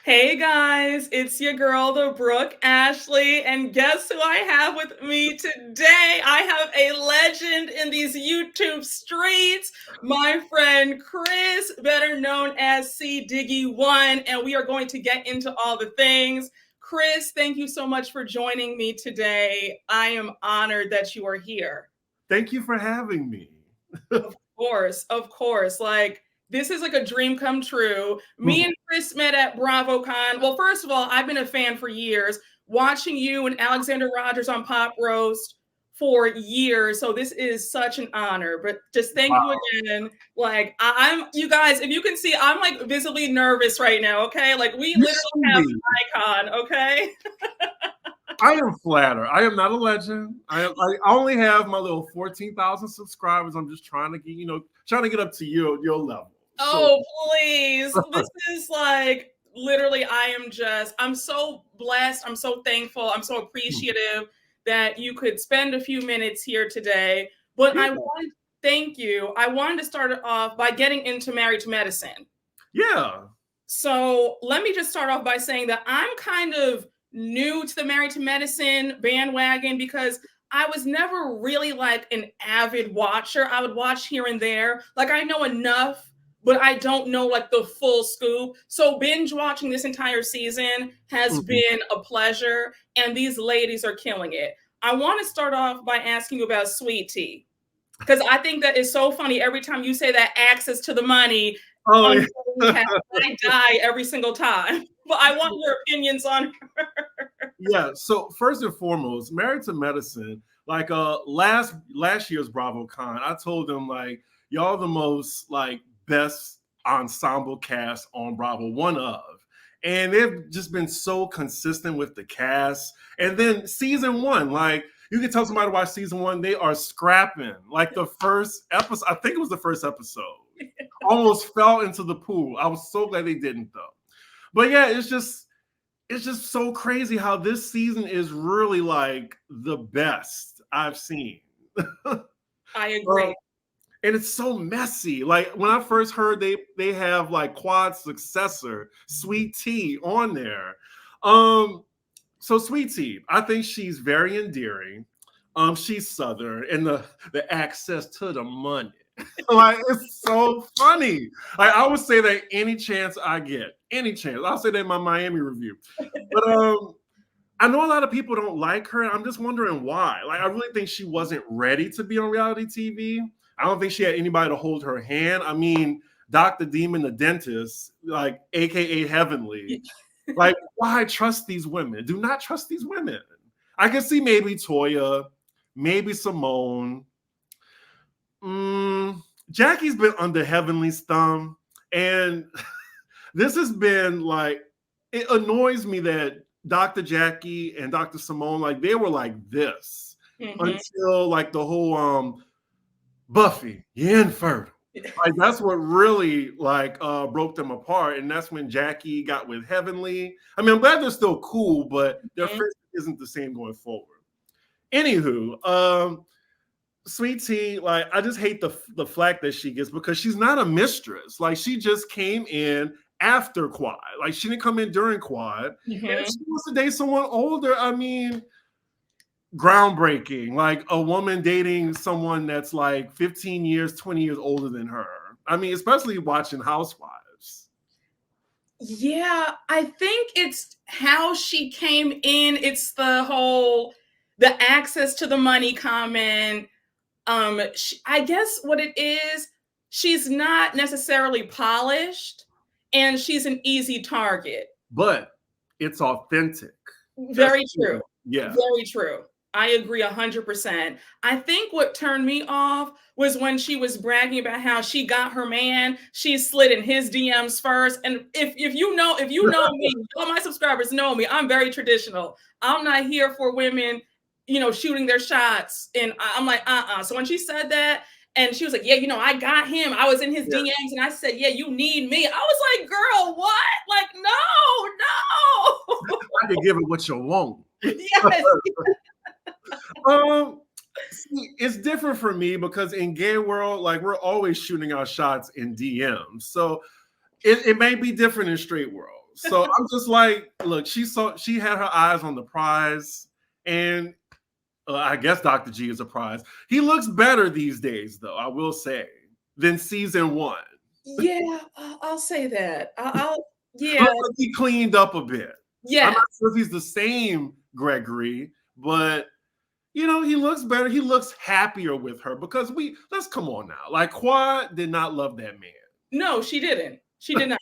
Hey guys, it's your girl, the Brooke Ashley, and guess who I have with me today? I have a legend in these YouTube streets, my friend Chris, better known as C Diggy One, and we are going to get into all the things. Chris, thank you so much for joining me today. I am honored that you are here. Thank you for having me. Of course. Like, this is like a dream come true. Me and Chris met at BravoCon. Well, first of all, I've been a fan for years, watching you and Alexander Rogers on Pop Roast for years. So this is such an honor. But just thank you Wow. again. Like, I'm you guys, if you can see, I'm like visibly nervous right now. Okay, like we You literally should have be. an icon. Okay. I am flattered. I am not a legend. I only have my little 14,000 subscribers. I'm just trying to get, trying to get up to your level. So Oh, please. This is like literally, I'm so blessed. I'm so thankful. I'm so appreciative that you could spend a few minutes here today. But yeah. thank you. I wanted to start it off by getting into Married to Medicine. Yeah. So let me just start off by saying that I'm kind of new to the Married to Medicine bandwagon because I was never really like an avid watcher. I would watch here and there. Like I know enough, but I don't know like the full scoop. So binge watching this entire season has been a pleasure, and these ladies are killing it. I want to start off by asking you about Sweet Tea because I think that is so funny. Every time you say that access to the money, Oh, on yeah. I die every single time. But I want your opinions on her. Yeah. So first and foremost, Married to Medicine, like last year's BravoCon, I told them like y'all the most like best ensemble cast on Bravo, one of. And they've just been so consistent with the cast. And then season one, like you can tell somebody to watch season one, they are scrapping. Like the first episode, I think it was the first episode, almost fell into the pool. I was so glad they didn't though. But yeah, it's just so crazy how this season is really like the best I've seen. I agree. And it's so messy. Like when I first heard they have like quad successor Sweet Tea on there. So Sweet Tea, I think she's very endearing. She's Southern and the access to the money. Like it's so funny. Like I would say that any chance I get, any chance. I'll say that in my Miami review. But I know a lot of people don't like her. I'm just wondering why. Like I really think she wasn't ready to be on reality TV. I don't think she had anybody to hold her hand. I mean, Dr. Demon the dentist, like AKA Heavenly. Like, why trust these women? Do not trust these women. I can see maybe Toya, maybe Simone. Jackie's been under Heavenly's thumb, and this has been like it annoys me that Dr. Jackie and Dr. Simone like they were like this until like the whole Buffy, you're infertile. Like that's what really like broke them apart, and that's when Jackie got with Heavenly. I mean, I'm glad they're still cool, but their friendship isn't the same going forward. Anywho, Sweet Tea, like I just hate the flack that she gets because she's not a mistress. Like she just came in after Quad. Like she didn't come in during Quad. And if she wants to date someone older, I mean, groundbreaking. Like a woman dating someone that's like 15 years, 20 years older than her. I mean, especially watching Housewives. Yeah, I think it's how she came in. It's the access to the money comment. I guess what it is, she's not necessarily polished and she's an easy target. But it's authentic. Very true. Yeah. Very true. I agree 100%. I think what turned me off was when she was bragging about how she got her man, she slid in his DMs first. And if you know me, all my subscribers know me, I'm very traditional. I'm not here for women, shooting their shots. And I'm like, So when she said that, and she was like, yeah, I got him. I was in his DMs and I said, yeah, you need me. I was like, girl, what? Like, no. I can give it what you want. Yes. See, it's different for me because in gay world, like we're always shooting our shots in DMs. So it may be different in straight world. So I'm just like, look, she had her eyes on the prize, and I guess Dr. G is a prize. He looks better these days, though, I will say, than season 1. Yeah, I'll say that. Yeah, Looks like he cleaned up a bit. yeah. I'm not sure if he's the same Gregory, but he looks better. He looks happier with her because let's come on now. Like, Quad did not love that man. No, she didn't. She did not.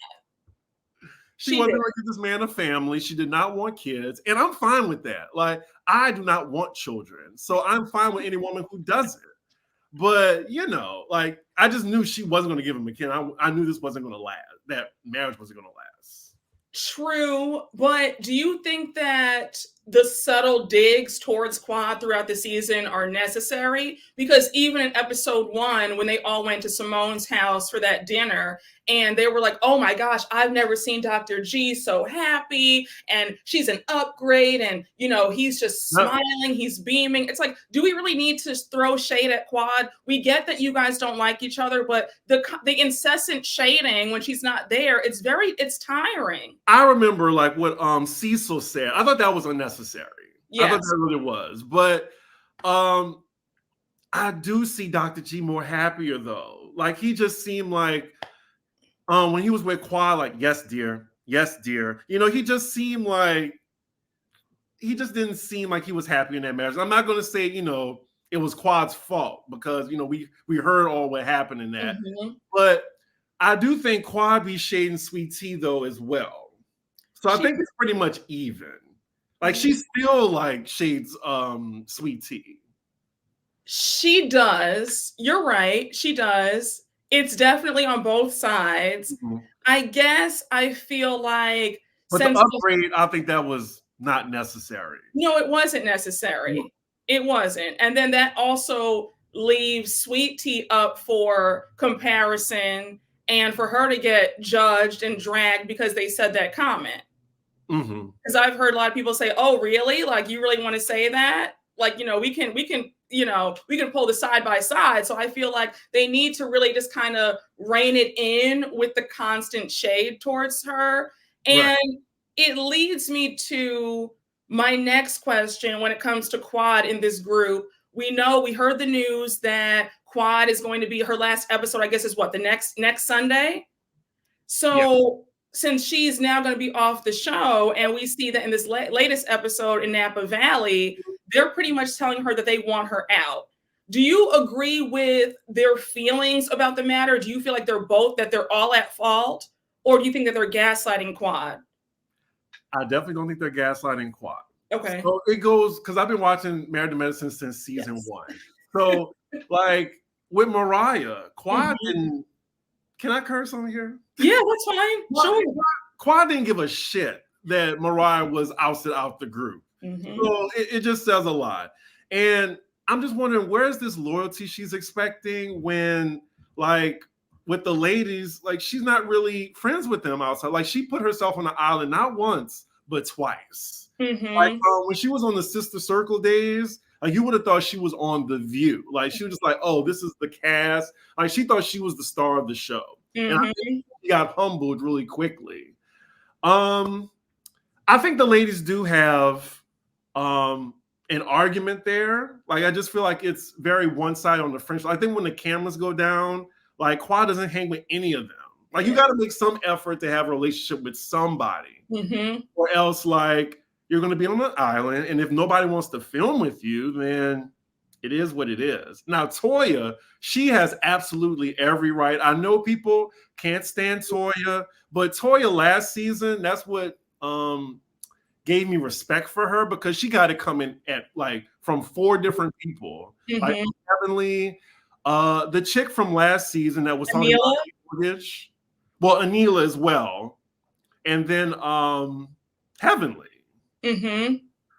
She wasn't going to give this man a family. She did not want kids. And I'm fine with that. Like, I do not want children. So I'm fine with any woman who doesn't. But, like, I just knew she wasn't going to give him a kid. I knew this wasn't going to last. That marriage wasn't going to last. True. But do you think that the subtle digs towards Quad throughout the season are necessary? Because even in episode 1, when they all went to Simone's house for that dinner, and they were like, oh my gosh, I've never seen Dr. G so happy, and she's an upgrade, and he's just smiling, he's beaming. It's like, do we really need to throw shade at Quad? We get that you guys don't like each other, but the incessant shading when she's not there, it's tiring. I remember like what Cecil said. I thought that was unnecessary. Yes. I thought that really was. But I do see Dr. G more happier though. Like he just seemed like when he was with Quad, like, yes, dear. Yes, dear. He just seemed like he just didn't seem like he was happy in that marriage. I'm not gonna say, it was Quad's fault because we heard all what happened in that. Mm-hmm. But I do think Quad be shading Sweet Tea though as well. So I think it's pretty much even. Like she still like shades Sweet Tea. She does. You're right. She does. It's definitely on both sides. Mm-hmm. I guess I feel like but the upgrade, I think that was not necessary. No, it wasn't necessary. Mm-hmm. It wasn't. And then that also leaves Sweet Tea up for comparison and for her to get judged and dragged because they said that comment. Because I've heard a lot of people say, oh, really? Like, you really want to say that? Like, we can pull the side by side. So I feel like they need to really just kind of rein it in with the constant shade towards her. And it leads me to my next question when it comes to Quad in this group. We heard the news that Quad is going to be her last episode, I guess is what, the next Sunday? So since she's now going to be off the show, and we see that in this latest episode in Napa Valley, they're pretty much telling her that they want her out. Do you agree with their feelings about the matter? Do you feel like they're all at fault? Or do you think that they're gaslighting Quad? I definitely don't think they're gaslighting Quad. Okay. So it goes, because I've been watching Married to Medicine since season 1. So like with Mariah, Quad didn't, can I curse on here? Yeah, that's fine. Sure. Quad didn't give a shit that Mariah was ousted out the group. So it just says a lot. And I'm just wondering, where's this loyalty she's expecting when, like, with the ladies, like, she's not really friends with them outside. Like, she put herself on the island not once, but twice. Like, when she was on the Sister Circle days, like, you would have thought she was on The View. Like, she was just like, oh, this is the cast. Like, she thought she was the star of the show. And I think she got humbled really quickly. I think the ladies do have an argument there. Like, I just feel like it's very one-sided on the friendship. I think when the cameras go down, like, Quad doesn't hang with any of them. Like, you got to make some effort to have a relationship with somebody. Or else, like, you're going to be on the island, and if nobody wants to film with you, then it is what it is. Now, Toya, she has absolutely every right. I know people can't stand Toya, but Toya last season, that's what gave me respect for her, because she got it coming at like from 4 different people. Like Heavenly, the chick from last season that was talking about mortgage. Well, Anila as well. And then Heavenly.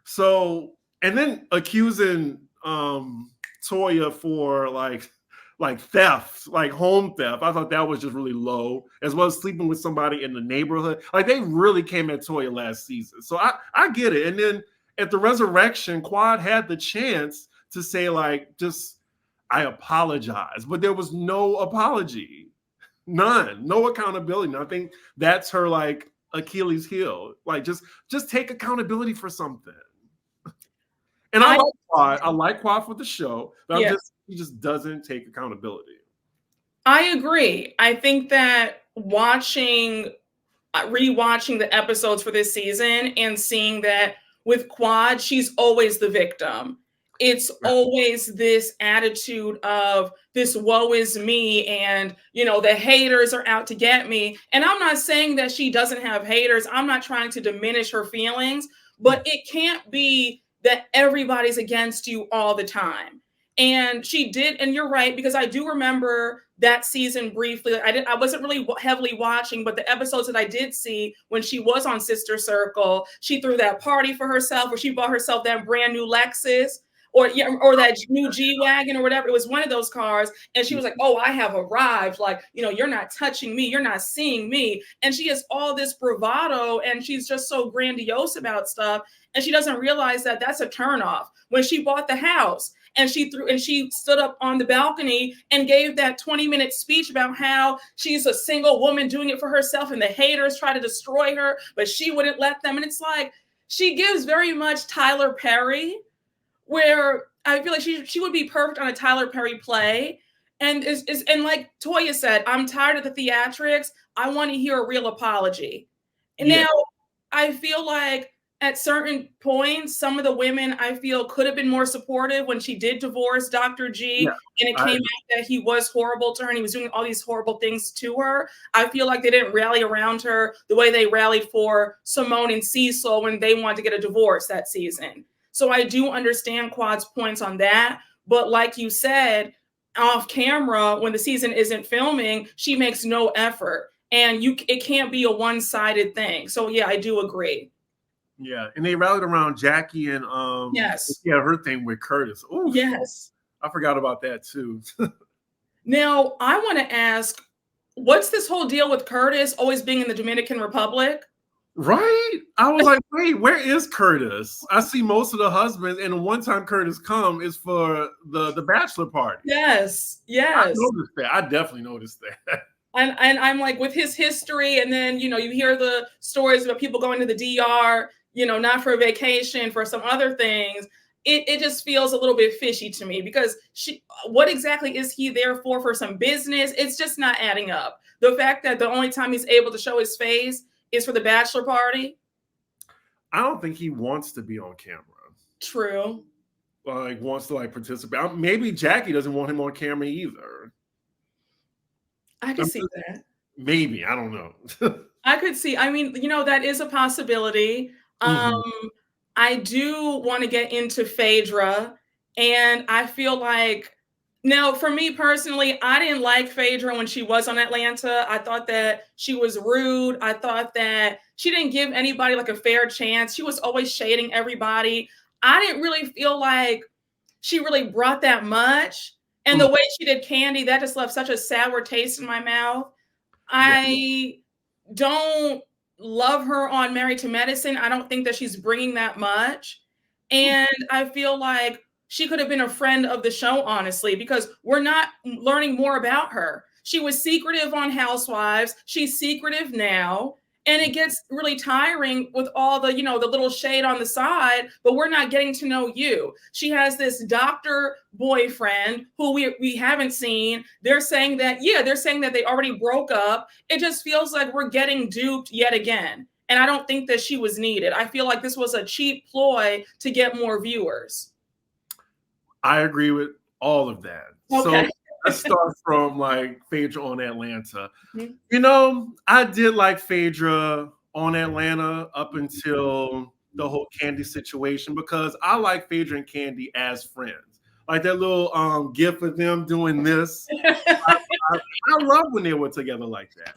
So, and then accusing Toya for like theft, like home theft. I thought that was just really low, as well as sleeping with somebody in the neighborhood. Like, they really came at Toya last season. So I get it. And then at the resurrection, Quad had the chance to say, like, just, I apologize. But there was no apology. None. No accountability. And I think that's her, like, Achilles heel. Like just take accountability for something. And I like Quad for the show, but he just doesn't take accountability. I agree. I think that rewatching the episodes for this season and seeing that with Quad, she's always the victim. It's always this attitude of this woe is me, and the haters are out to get me. And I'm not saying that she doesn't have haters. I'm not trying to diminish her feelings, but it can't be that everybody's against you all the time. And she did, and you're right, because I do remember that season briefly. I wasn't really heavily watching, but the episodes that I did see when she was on Sister Circle, she threw that party for herself where she bought herself that brand new Lexus or that new G-Wagon or whatever. It was one of those cars. And she was like, oh, I have arrived. Like, you're not touching me. You're not seeing me. And she has all this bravado, and she's just so grandiose about stuff. And she doesn't realize that that's a turnoff. When she bought the house, and she stood up on the balcony and gave that 20-minute speech about how she's a single woman doing it for herself, and the haters try to destroy her, but she wouldn't let them. And it's like, she gives very much Tyler Perry, where I feel like she would be perfect on a Tyler Perry play. And and like Toya said, I'm tired of the theatrics. I want to hear a real apology. And now I feel like at certain points, some of the women I feel could have been more supportive when she did divorce Dr. G, and it came out that he was horrible to her and he was doing all these horrible things to her. I feel like they didn't rally around her the way they rallied for Simone and Cecil when they wanted to get a divorce that season. So I do understand Quad's points on that. But like you said, off camera, when the season isn't filming, she makes no effort. And it can't be a one-sided thing. So yeah, I do agree. Yeah, and they rallied around Jackie and her thing with Curtis. Ooh, yes, I forgot about that too. Now I want to ask, what's this whole deal with Curtis always being in the Dominican Republic? Right? I was like, wait, where is Curtis? I see most of the husbands, and one time Curtis come is for the bachelor party. Yes. I noticed that. I definitely noticed that. And I'm like, with his history, and then you hear the stories about people going to the DR, not for a vacation, for some other things. It just feels a little bit fishy to me, because what exactly is he there for some business? It's just not adding up. The fact that the only time he's able to show his face is for the bachelor party. I don't think he wants to be on camera. True. Like wants to participate. Maybe Jackie doesn't want him on camera either. I can see that. Maybe. I don't know. I could see. I mean, that is a possibility. I do want to get into Phaedra, and I feel like, now for me personally, I didn't like Phaedra when she was on Atlanta. I thought that she was rude. I thought that she didn't give anybody a fair chance. She was always shading everybody. I didn't really feel like she really brought that much. And the way she did Candy, that just left such a sour taste in my mouth. I don't love her on Married to Medicine. I don't think that she's bringing that much. And I feel like she could have been a friend of the show, honestly, because we're not learning more about her. She was secretive on Housewives. She's secretive now. And it gets really tiring with all the, the little shade on the side, but we're not getting to know you. She has this doctor boyfriend who we haven't seen. They're saying that they already broke up. It just feels like we're getting duped yet again. And I don't think that she was needed. I feel like this was a cheap ploy to get more viewers. I agree with all of that. Okay. So let's start from Phaedra on Atlanta. I did like Phaedra on Atlanta up until the whole Candy situation, because I like Phaedra and Candy as friends. Like that little gif of them doing this. I love when they were together like that.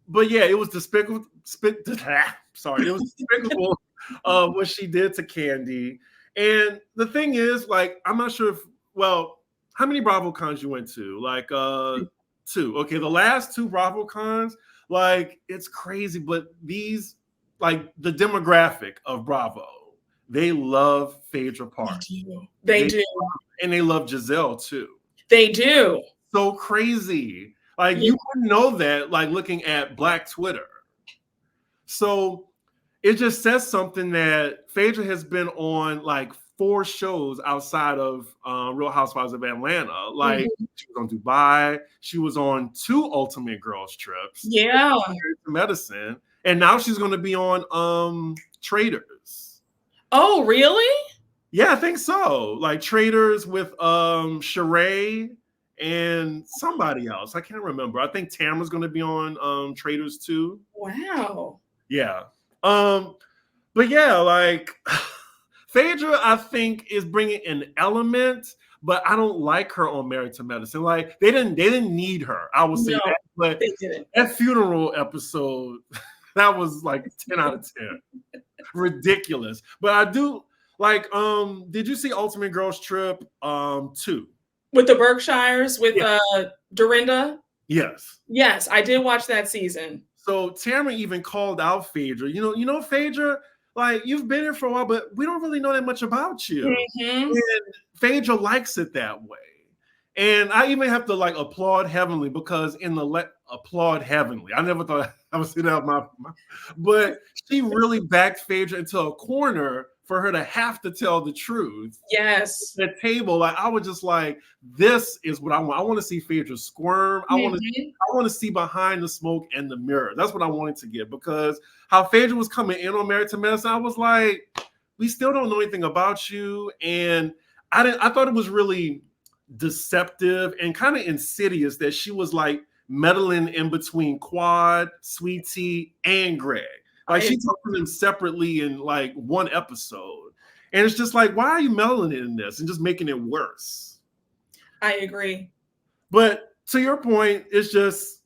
But yeah, it was despicable. Sorry, it was despicable what she did to Candy. And the thing is, I'm not sure if, how many BravoCons you went to? 2. Okay, the last 2 BravoCons, it's crazy, but these, the demographic of Bravo, they love Phaedra Park. They do. And they love Giselle too. They do. So crazy. You wouldn't know that, looking at Black Twitter. So it just says something that Phaedra has been on like 4 shows outside of Real Housewives of Atlanta. Like she was on Dubai, she was on 2 Ultimate Girls trips, Yeah. medicine, and now she's going to be on Traders. Oh, really? Yeah, I think so. Like Traders with Sheree and somebody else. I can't remember. I think Tamara's going to be on Traders too. Wow. Yeah. But yeah, like Phaedra, I think is bringing an element, but I don't like her on Married to Medicine. Like they didn't need her. I would say No, that, but they didn't. that funeral episode, that was like 10 out of 10. Ridiculous. But I do like. Did you see Ultimate Girls Trip 2? With the Berkshires, with Dorinda? Yes. Yes, I did watch that season. So Tamara even called out Phaedra. You know, Phaedra, like you've been here for a while, but we don't really know that much about you. And Phaedra likes it that way. And I even have to like applaud Heavenly because applaud Heavenly. I never thought I would say that out my but she really backed Phaedra into a corner for her to have to tell the truth. Yes. The table, like I was just like, this is what I want. I want to see Phaedra squirm. I want to see behind the smoke and the mirror. That's what I wanted to get, because how Phaedra was coming in on Married to Medicine, I was like, we still don't know anything about you. And I thought it was really deceptive and kind of insidious that she was like meddling in between Quad, Sweet Tea, and Greg. Like she talked to them separately in like one episode. And it's just like, why are you meddling in this and just making it worse? I agree. But to your point, it's just,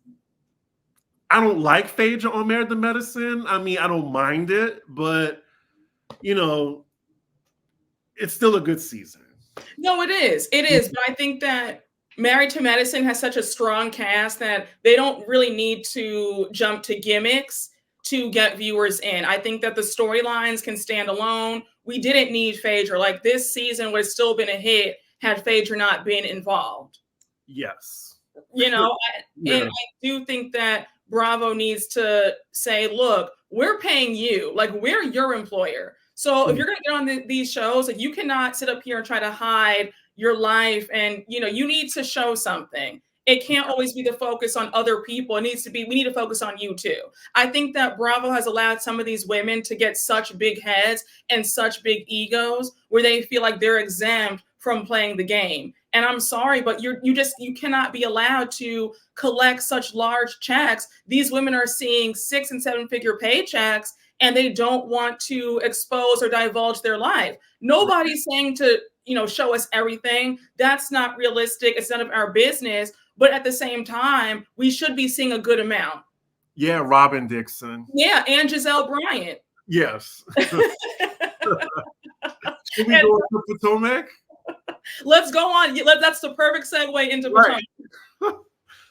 I don't like Phaedra on Married to Medicine. I mean, I don't mind it, but you know, it's still a good season. No, it is. It is. But I think that Married to Medicine has such a strong cast that they don't really need to jump to gimmicks to get viewers in. I think that the storylines can stand alone. We didn't need Phaedra. Like this season would have still been a hit had Phaedra not been involved. Yes. You know, and I do think that Bravo needs to say, look, we're paying you. Like we're your employer. So if you're going to get on these shows, like you cannot sit up here and try to hide your life. And, you know, you need to show something. It can't always be the focus on other people. It needs to be, we need to focus on you too. I think that Bravo has allowed some of these women to get such big heads and such big egos where they feel like they're exempt from playing the game. And I'm sorry, but you cannot be allowed to collect such large checks. These women are seeing 6- and 7-figure paychecks and they don't want to expose or divulge their life. Nobody's saying to, you know, show us everything. That's not realistic. It's none of our business. But at the same time, we should be seeing a good amount. Yeah, Robin Dixon. Yeah, and Giselle Bryant. Yes. Should we go to Potomac? Let's go on. That's the perfect segue into Potomac. Right.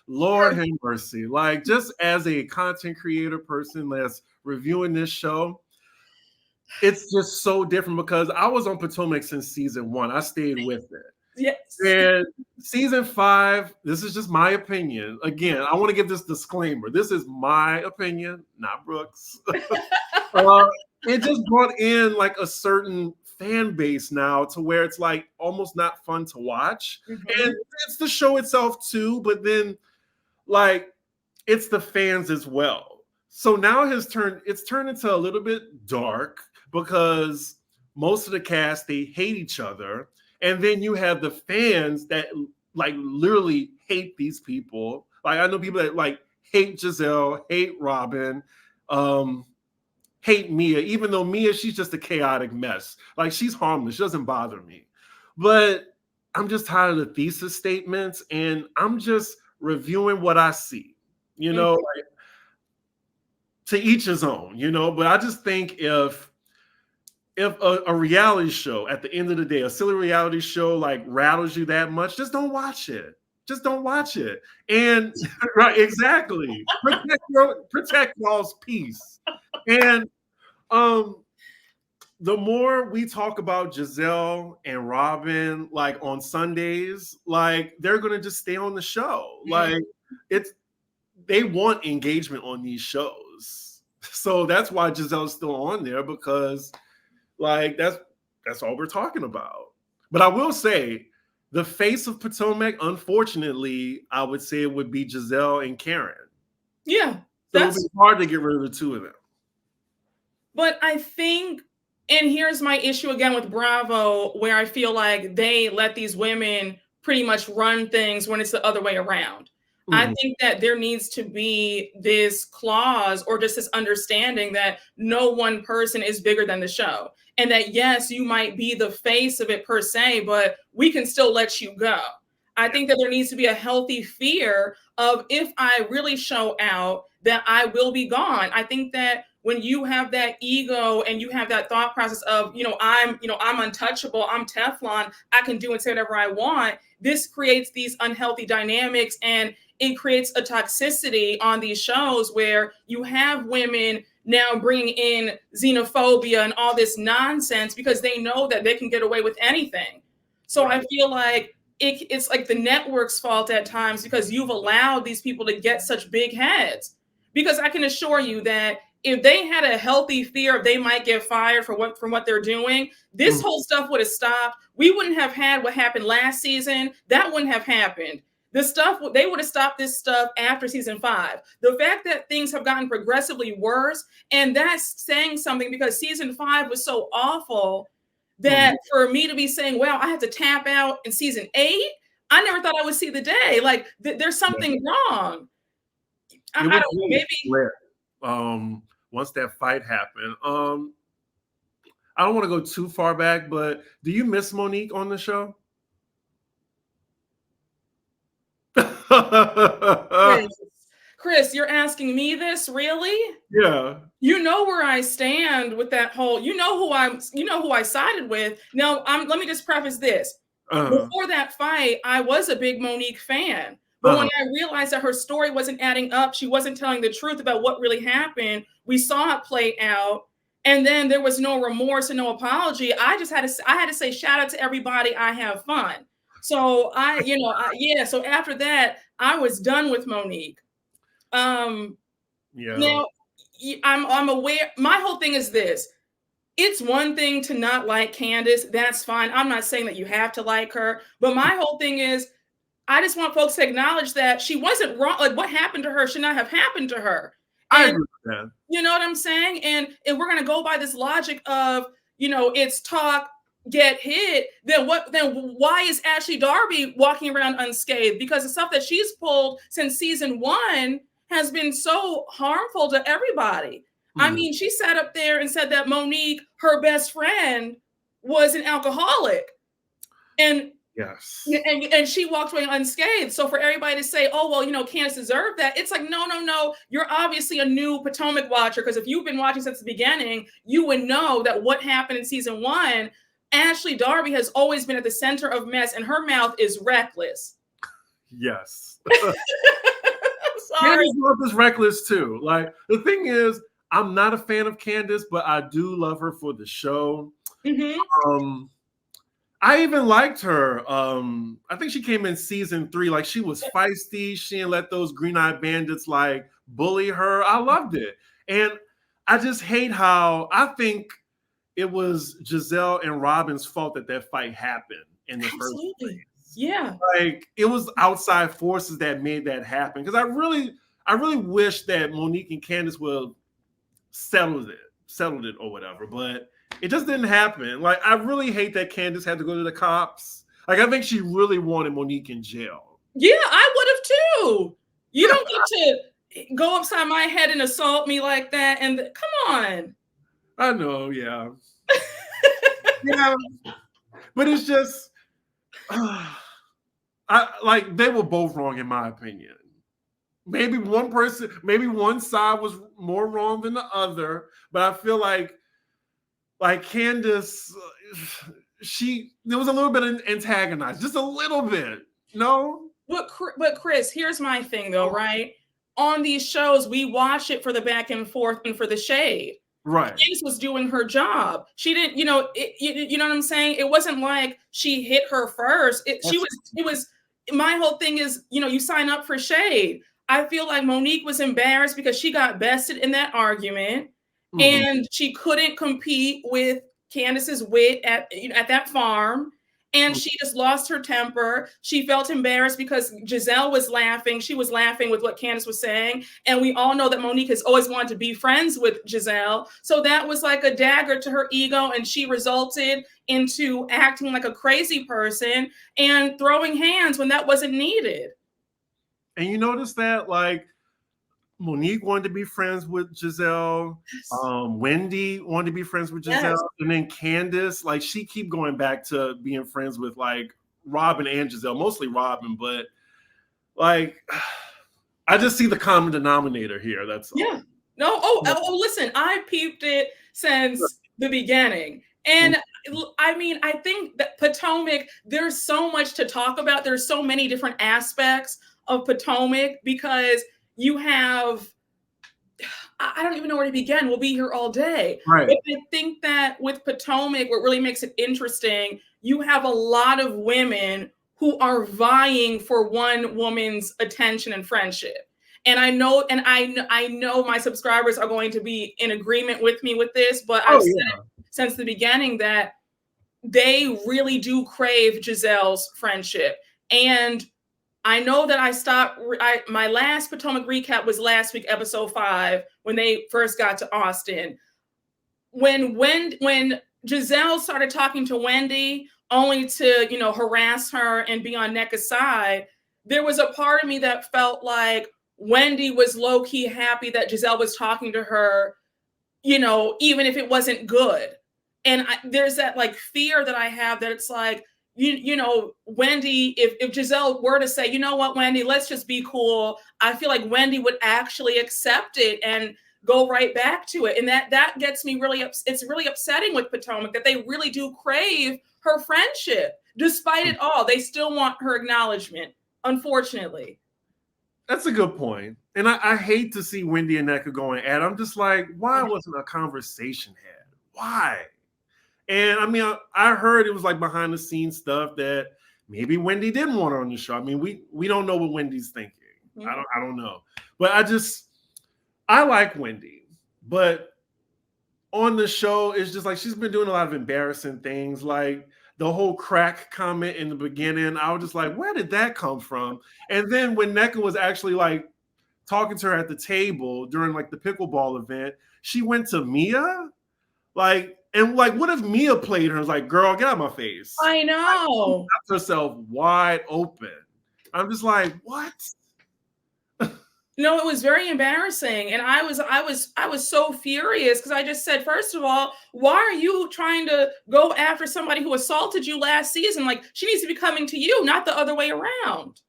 Lord have mercy. Like, just as a content creator person that's reviewing this show, it's just so different because I was on Potomac since season 1. I stayed with it. Yes. And season 5, this is just my opinion. Again, I want to give this disclaimer. This is my opinion, not Brooks. It just brought in like a certain fan base now to where it's like almost not fun to watch. And it's the show itself too, but then like it's the fans as well. So now it's turned into a little bit dark because most of the cast, they hate each other. And then you have the fans that like literally hate these people. Like I know people that like hate Giselle, hate Robin, hate Mia, even though Mia, she's just a chaotic mess. Like she's harmless. She doesn't bother me. But I'm just tired of the thesis statements and I'm just reviewing what I see, you know, like, to each his own, you know, but I just think if a reality show at the end of the day, a silly reality show like rattles you that much, just don't watch it. Just don't watch it. And right, exactly. Protect y'all's peace. And the more we talk about Giselle and Robin, like on Sundays, like they're gonna just stay on the show. Like they want engagement on these shows. So that's why Giselle's still on there, because like that's all we're talking about. But I will say, the face of Potomac, unfortunately, I would say it would be Giselle and Karen. Yeah, So it would be hard to get rid of the two of them. But I think, and here's my issue again with Bravo, where I feel like they let these women pretty much run things when it's the other way around. I think that there needs to be this clause or just this understanding that no one person is bigger than the show. And that, yes, you might be the face of it per se, but we can still let you go. I think that there needs to be a healthy fear of, if I really show out, that I will be gone. I think that when you have that ego and you have that thought process of, I'm untouchable, I'm Teflon, I can do and say whatever I want, this creates these unhealthy dynamics, and it creates a toxicity on these shows where you have women now bringing in xenophobia and all this nonsense because they know that they can get away with anything. So I feel like it's like the network's fault at times, because you've allowed these people to get such big heads. Because I can assure you that if they had a healthy fear of they might get fired from what they're doing, this whole stuff would have stopped. We wouldn't have had what happened last season. That wouldn't have happened. The stuff, they would have stopped this stuff after season 5. The fact that things have gotten progressively worse, and that's saying something, because season 5 was so awful that for me to be saying, well, I have to tap out in season 8, I never thought I would see the day. Like there's something wrong. I don't know, maybe. Once that fight happened. I don't want to go too far back, but do you miss Monique on the show? Chris, you're asking me this, really? Yeah. You know where I stand with that whole, you know who I sided with. Now, let me just preface this. Before that fight, I was a big Monique fan. But when I realized that her story wasn't adding up, she wasn't telling the truth about what really happened, we saw it play out, and then there was no remorse and no apology. I had to say, shout out to everybody, I have fun. So so after that, I was done with Monique. Now, I'm aware, my whole thing is this. It's one thing to not like Candace, that's fine. I'm not saying that you have to like her, but my whole thing is, I just want folks to acknowledge that she wasn't wrong. Like, what happened to her should not have happened to her. I agree with that. You know what I'm saying? And if we're gonna go by this logic of, it's talk, get hit, then why is Ashley Darby walking around unscathed? Because the stuff that she's pulled since season 1 has been so harmful to everybody. I mean, she sat up there and said that Monique, her best friend, was an alcoholic. And yes. And she walked away unscathed. So for everybody to say, oh, well, Candace deserved that. It's like, no. You're obviously a new Potomac watcher, because if you've been watching since the beginning, you would know that what happened in season 1, Ashley Darby has always been at the center of mess, and her mouth is reckless. Yes. Sorry. Candace's mouth is reckless too. Like, the thing is, I'm not a fan of Candace, but I do love her for the show. I even liked her. I think she came in season 3. Like, she was feisty. She didn't let those green-eyed bandits like bully her. I loved it. And I just hate how I think it was Giselle and Robin's fault that fight happened in the first place. Yeah. Like, it was outside forces that made that happen. Because I really wish that Monique and Candace would have settled it or whatever. But it just didn't happen. Like, I really hate that Candace had to go to the cops. Like, I think she really wanted Monique in jail. Yeah, I would have too. You don't get to go upside my head and assault me like that. And come on. I know, yeah. Yeah. But it's just, they were both wrong in my opinion. Maybe one side was more wrong than the other, but I feel like Candace, there was a little bit antagonized, just a little bit. No? But Chris, here's my thing though, right? On these shows, we watch it for the back and forth and for the shade. Right. Candace was doing her job. She didn't, you know what I'm saying? It wasn't like she hit her first. My whole thing is, you sign up for shade. I feel like Monique was embarrassed because she got bested in that argument, Mhm. and she couldn't compete with Candace's wit at that farm. And Mhm. she just lost her temper. She felt embarrassed because Giselle was laughing. She was laughing with what Candace was saying. And we all know that Monique has always wanted to be friends with Giselle. So that was like a dagger to her ego. And she resulted into acting like a crazy person and throwing hands when that wasn't needed. And you notice that, like, Monique wanted to be friends with Giselle. Yes. Wendy wanted to be friends with Yes. Giselle, and then Candace, like, she keep going back to being friends with like Robin and Giselle, mostly Robin, but like, I just see the common denominator here. That's all. Yeah. No. Oh, listen, I peeped it since the beginning. And I mean, I think that Potomac, there's so much to talk about. There's so many different aspects of Potomac because you have, I don't even know where to begin. We'll be here all day. Right. But I think that with Potomac, what really makes it interesting, you have a lot of women who are vying for one woman's attention and friendship. And I know my subscribers are going to be in agreement with me with this, but I've Oh said yeah. it since the beginning that they really do crave Giselle's friendship. And I know that my last Potomac recap was last week, episode 5, when they first got to Austin. When Giselle started talking to Wendy, only to harass her and be on Nneka's side, there was a part of me that felt like Wendy was low key happy that Giselle was talking to her, even if it wasn't good. And there's that like fear that I have that it's like, Wendy, if Giselle were to say, you know what, Wendy, let's just be cool, I feel like Wendy would actually accept it and go right back to it. And that gets me really it's really upsetting with Potomac that they really do crave her friendship. Despite it all, they still want her acknowledgement, unfortunately. That's a good point. And I hate to see Wendy and Nneka going at. I'm just like, why wasn't a conversation had? Why? And I mean, I heard it was like behind the scenes stuff that maybe Wendy didn't want her on the show. I mean, we don't know what Wendy's thinking. Mm-hmm. I don't know. But I like Wendy, but on the show, it's just like she's been doing a lot of embarrassing things, like the whole crack comment in the beginning. I was just like, where did that come from? And then when Nneka was actually like talking to her at the table during like the pickleball event, she went to Mia. Like, and like, what if Mia played her? I was like, girl, get out of my face. I know. She left herself wide open. I'm just like, what? No, it was very embarrassing. And I was so furious because I just said, first of all, why are you trying to go after somebody who assaulted you last season? Like, she needs to be coming to you, not the other way around.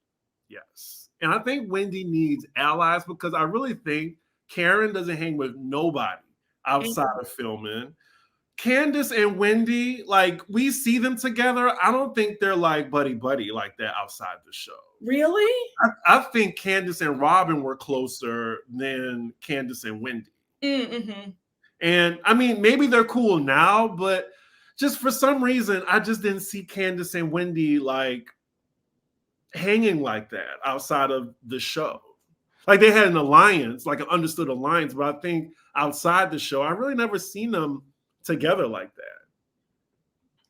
Yes. And I think Wendy needs allies because I really think Karen doesn't hang with nobody outside of filming. Candace and Wendy, like, we see them together. I don't think they're like buddy like that outside the show. Really? I think Candace and Robin were closer than Candace and Wendy. Mm-hmm. And I mean, maybe they're cool now, but just for some reason, I just didn't see Candace and Wendy like hanging like that outside of the show. Like they had an alliance, like an understood alliance, but I think outside the show, I really never seen them together like that.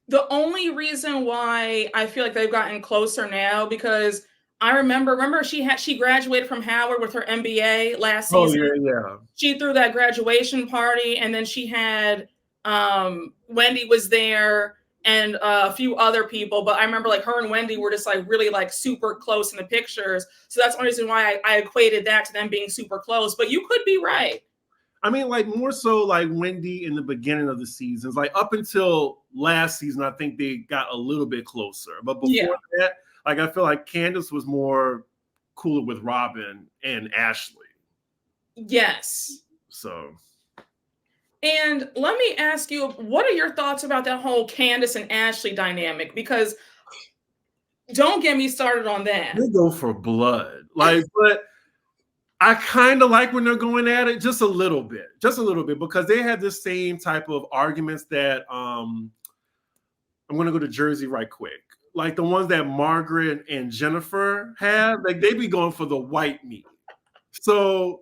The only reason why I feel like they've gotten closer now because I remember she graduated from Howard with her MBA last Oh season. yeah. She threw that graduation party, and then she had Wendy was there and a few other people. But I remember like her and Wendy were just like really like super close in the pictures. So that's the only reason why I equated that to them being super close. But you could be right. I mean, like more so like Wendy in the beginning of the seasons, like up until last season, I think they got a little bit closer. But before that, like I feel like Candace was more cooler with Robin and Ashley. Yes. So. And let me ask you, what are your thoughts about that whole Candace and Ashley dynamic? Because don't get me started on that. They go for blood. Like, but I kind of like when they're going at it just a little bit, because they had the same type of arguments that I'm going to go to Jersey right quick. Like the ones that Margaret and Jennifer had, like they be going for the white meat. So,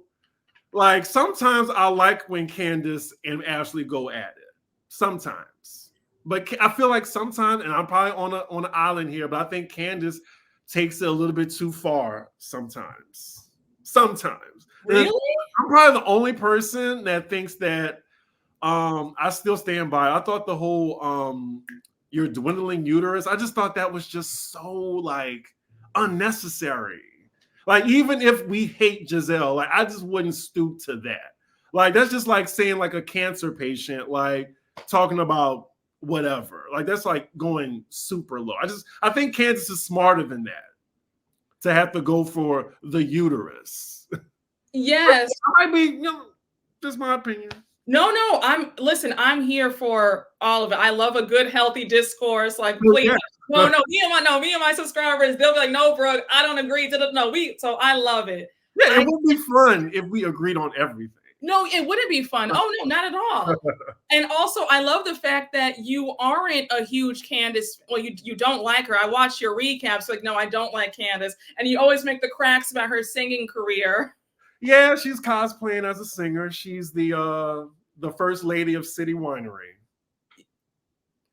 like, sometimes I like when Candace and Ashley go at it. Sometimes. But I feel like sometimes, and I'm probably on an island here, but I think Candace takes it a little bit too far sometimes. Sometimes. Really? I'm probably the only person that thinks that I still stand by. I thought the whole your dwindling uterus, I just thought that was just so like unnecessary. Like, even if we hate Giselle, like I just wouldn't stoop to that. Like, that's just like saying like a cancer patient, like talking about whatever. Like, that's like going super low. I think Candace is smarter than that to have to go for the uterus. Yes. I might be, just my opinion. No, I'm here for all of it. I love a good, healthy discourse. Like, please, Yeah. no, me and my subscribers, they'll be like, no, Brooke, I don't agree to the no. So I love it. Yeah, it would be fun if we agreed on everything. No, it wouldn't be fun. Oh no, not at all. And also, I love the fact that you aren't a huge Candace. Well, you don't like her. I watch your recaps. Like, no, I don't like Candace, and you always make the cracks about her singing career. Yeah, she's cosplaying as a singer. She's the first lady of City Winery.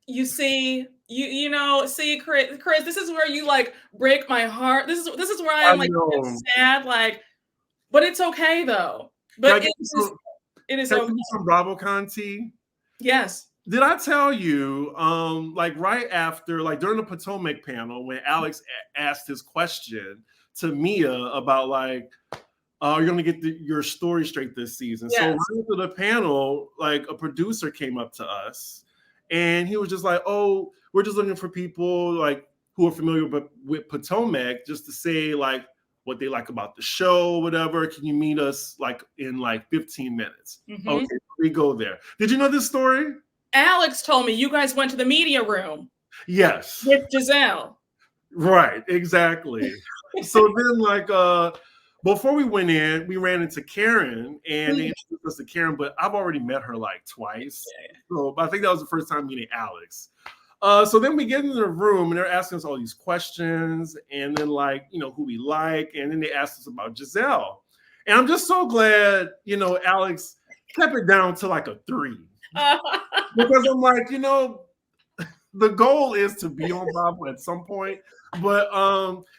You see, see, Chris, this is where you like break my heart. This is where I'm like sad, like, but it's okay though. But it is okay. Some BravoCon tea. Yes. Did I tell you, like right after, like during the Potomac panel, when Alex asked his question to Mia about like, you're going to get your story straight this season. Yes. So right after the panel, like a producer came up to us and he was just like, oh, we're just looking for people like who are familiar with Potomac just to say like what they like about the show, whatever. Can you meet us like in like 15 minutes? Mm-hmm. Okay, we go there. Did you know this story? Alex told me you guys went to the media room. Yes. With Giselle. Right, exactly. So then like before we went in, we ran into Karen and they introduced us to Karen, but I've already met her like twice. So I think that was the first time meeting Alex. So then we get into the room and they're asking us all these questions and then like, who we like. And then they asked us about Giselle. And I'm just so glad, Alex kept it down to like a 3. Because I'm like, the goal is to be on Bravo at some point. But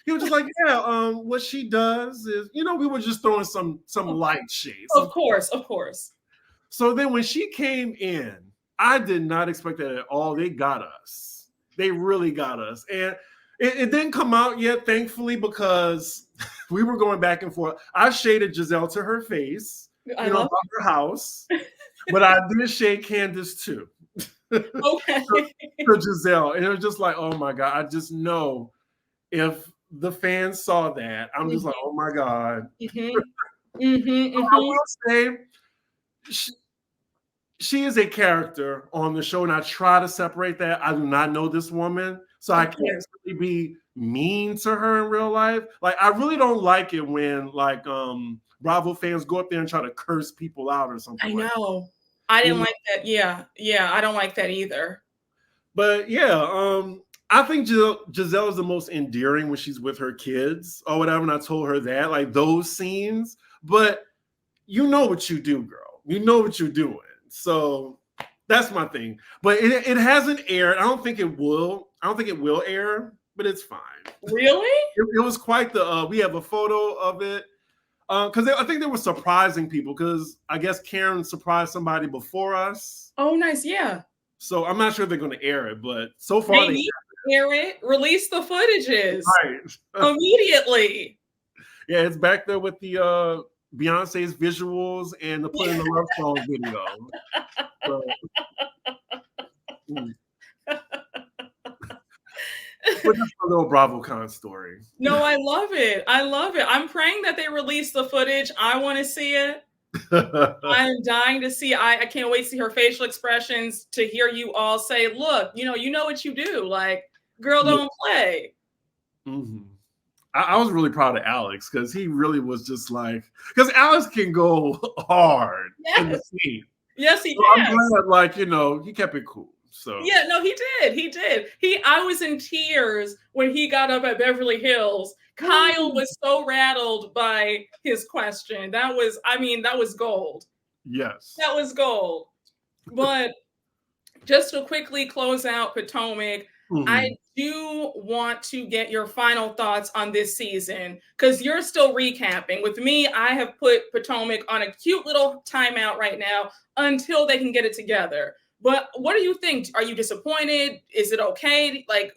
he was just like, yeah, what she does is, we were just throwing some light shades. Of course. So then when she came in, I did not expect that at all. They got us. They really got us. And it didn't come out yet, thankfully, because we were going back and forth. I shaded Giselle to her face, about her house. But I did shade Candace too. Okay. to Giselle. And it was just like, oh my God, I just know if the fans saw that, I'm just like, oh my God. I will say, she is a character on the show, and I try to separate that. I do not know this woman, so I can't really be mean to her in real life. Like, I really don't like it when like Bravo fans go up there and try to curse people out or something. I know. I didn't like that. Yeah, I don't like that either. But yeah, I think Giselle is the most endearing when she's with her kids or whatever, and I told her that, like those scenes. But you know what you do, girl. You know what you're doing. So that's my thing. But it hasn't aired. I don't think it will air, but it's fine. Really? It was quite the we have a photo of it. Because I think they were surprising people because I guess Karen surprised somebody before us. Oh, nice. Yeah. So I'm not sure if they're going to air it, but so far they air it. Release the footages. Right. Immediately. Yeah, it's back there with the Beyonce's visuals and the Put in the Love Song video. So, But that's a little BravoCon story. No, I love it. I'm praying that they release the footage. I want to see it. I'm dying to see. I can't wait to see her facial expressions, to hear you all say, look, you know what you do. Like, girl, don't play. Mm-hmm. I was really proud of Alex because he really was just like, because Alex can go hard in the scene. Yes, he so can. I'm glad, like, he kept it cool. So yeah, no, he did. He did. I was in tears when he got up at Beverly Hills. Kyle was so rattled by his question. That was gold. yes. That was gold. But just to quickly close out Potomac, I Mhm. do want to get your final thoughts on this season because you're still recapping. With me, I have put Potomac on a cute little timeout right now until they can get it together. But what do you think? Are you disappointed? Is it okay? Like,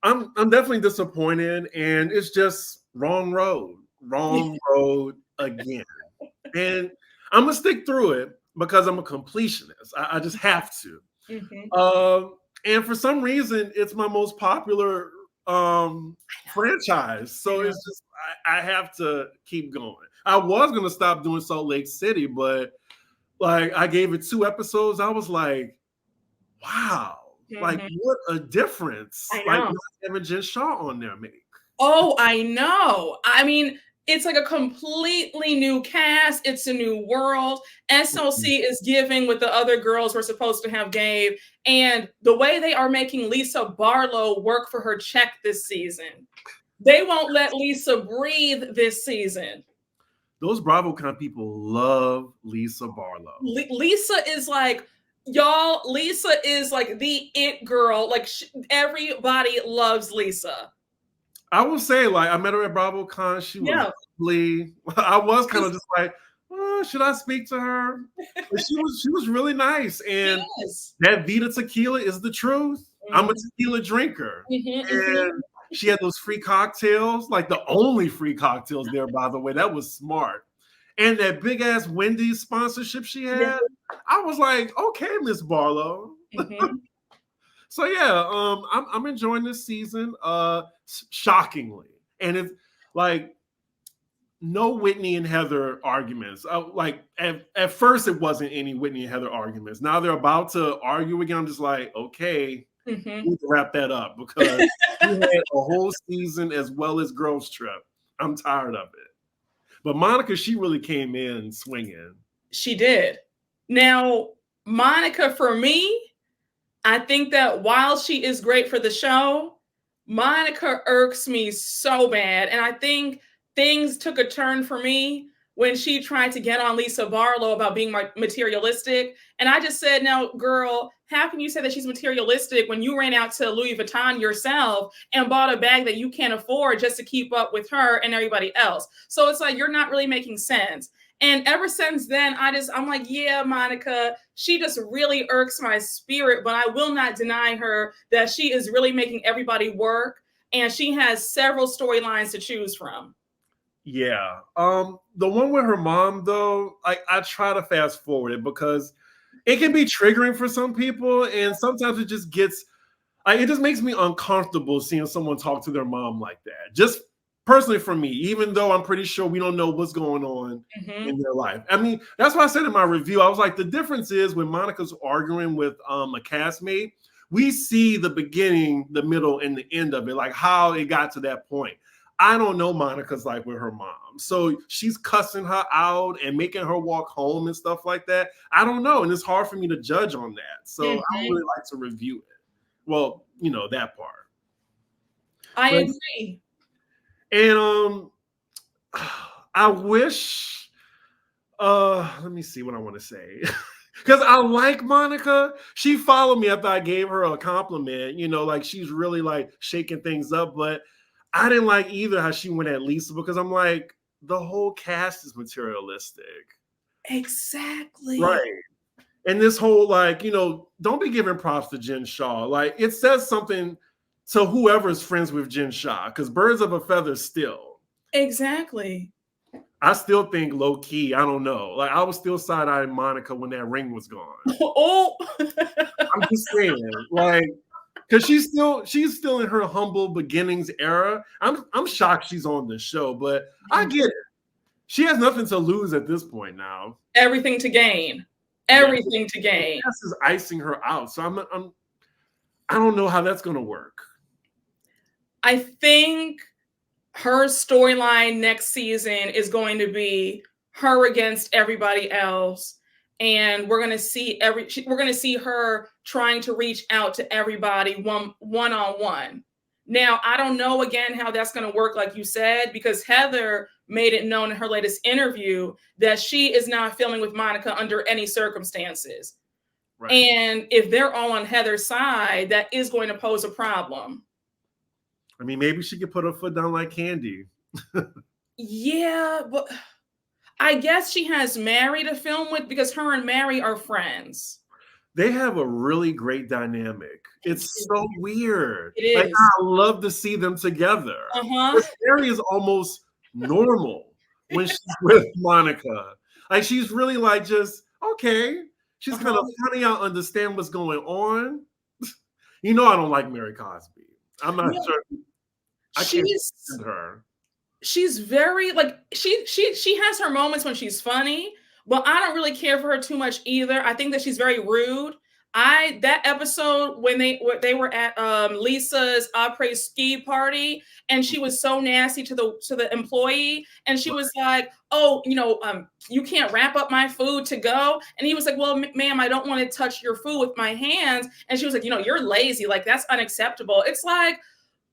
I'm definitely disappointed, and it's just wrong road again. And I'm gonna stick through it because I'm a completionist. I just have to. mhm. And for some reason, it's my most popular franchise. I So know. it's just I have to keep going. I was gonna stop doing Salt Lake City, but like I gave it 2 episodes. I was like, wow, like Mhm. what a difference! I Like know. not having Jen Shaw on there make. Oh, I know. I mean, it's like a completely new cast. It's a new world. SLC is giving what the other girls were supposed to have gave. And the way they are making Lisa Barlow work for her check this season. They won't let Lisa breathe this season. Those BravoCon people love Lisa Barlow. Lisa is like, y'all, Lisa is like the it girl. Like everybody loves Lisa. I will say, like, I met her at BravoCon. She was Yeah. lovely. I was kind of just like, should I speak to her? But she was really nice. And Yes. that Vita tequila is the truth. I'm a Mhm, tequila drinker. mhm, mhm. And she had those free cocktails, like the only free cocktails there, by the way. That was smart. And that big ass Wendy's sponsorship she Yeah. had, I was like, okay, Miss Barlow. Mhm. So yeah, I'm enjoying this season. Shockingly, and it's like no Whitney and Heather arguments. Like at first, it wasn't any Whitney and Heather arguments. Now they're about to argue again. I'm just like, okay, we Mhm. need to wrap that up because we had a whole season as well as Girls Trip. I'm tired of it. But Monica, she really came in swinging. She did. Now, Monica, for me, I think that while she is great for the show, Monica irks me so bad. And I think things took a turn for me when she tried to get on Lisa Barlow about being materialistic. And I just said, now, girl, how can you say that she's materialistic when you ran out to Louis Vuitton yourself and bought a bag that you can't afford just to keep up with her and everybody else? So it's like, you're not really making sense. And ever since then, I'm like, yeah, Monica, she just really irks my spirit, but I will not deny her that she is really making everybody work. And she has several storylines to choose from. Yeah. The one with her mom though, I try to fast forward it because it can be triggering for some people, and sometimes it just makes me uncomfortable seeing someone talk to their mom like that. Just personally for me, even though I'm pretty sure we don't know what's going on Mm-hmm. in their life. I mean, that's why I said in my review, I was like, the difference is when Monica's arguing with a castmate, we see the beginning, the middle, and the end of it, like how it got to that point. I don't know Monica's like with her mom. So she's cussing her out and making her walk home and stuff like that. I don't know. And it's hard for me to judge on that. So I don't Mm-hmm. really like to review it. Well, that part. I But agree. and I wish let me see what I want to say. Because I like Monica. She followed me after I gave her a compliment, like she's really like shaking things up. But I didn't like either how she went at Lisa because I'm like, the whole cast is materialistic. Exactly. Right. And this whole like, don't be giving props to Jen Shaw. Like it says something to whoever's friends with Jen Shaw, because birds of a feather still. Exactly. I still think low key, I don't know. Like I was still side-eyeing Monica when that ring was gone. Oh, I'm just saying, like, because she's still in her humble beginnings era. I'm shocked she's on the show, but I get it. She has nothing to lose at this point now. everything to gain. Yeah, Everything to the gain. cast is icing her out. So I don't know how that's gonna work. I think her storyline next season is going to be her against everybody else. and we're gonna see her trying to reach out to everybody one on one. Now, I don't know again how that's going to work, like you said, because Heather made it known in her latest interview that she is not filming with Monica under any circumstances. Right. And if they're all on Heather's side, that is going to pose a problem. I mean, maybe she could put her foot down like Candy. Yeah, but I guess she has Mary to film with because her and Mary are friends. They have a really great dynamic. It's so weird. It is. Like, I love to see them together. Mary is almost normal when she's with Monica. Like, she's really like just, okay. She's kind of funny. I understand what's going on. You know I don't like Mary Cosby. I'm not sure. I can't stand her. She's very like she has her moments when she's funny, but I don't really care for her too much either. I think that she's very rude. That episode when they were at Lisa's après ski party, and she was so nasty to the employee, and she was like, "Oh, you can't wrap up my food to go," and he was like, "Well, ma'am, I don't want to touch your food with my hands," and she was like, "You're lazy. Like that's unacceptable." It's like,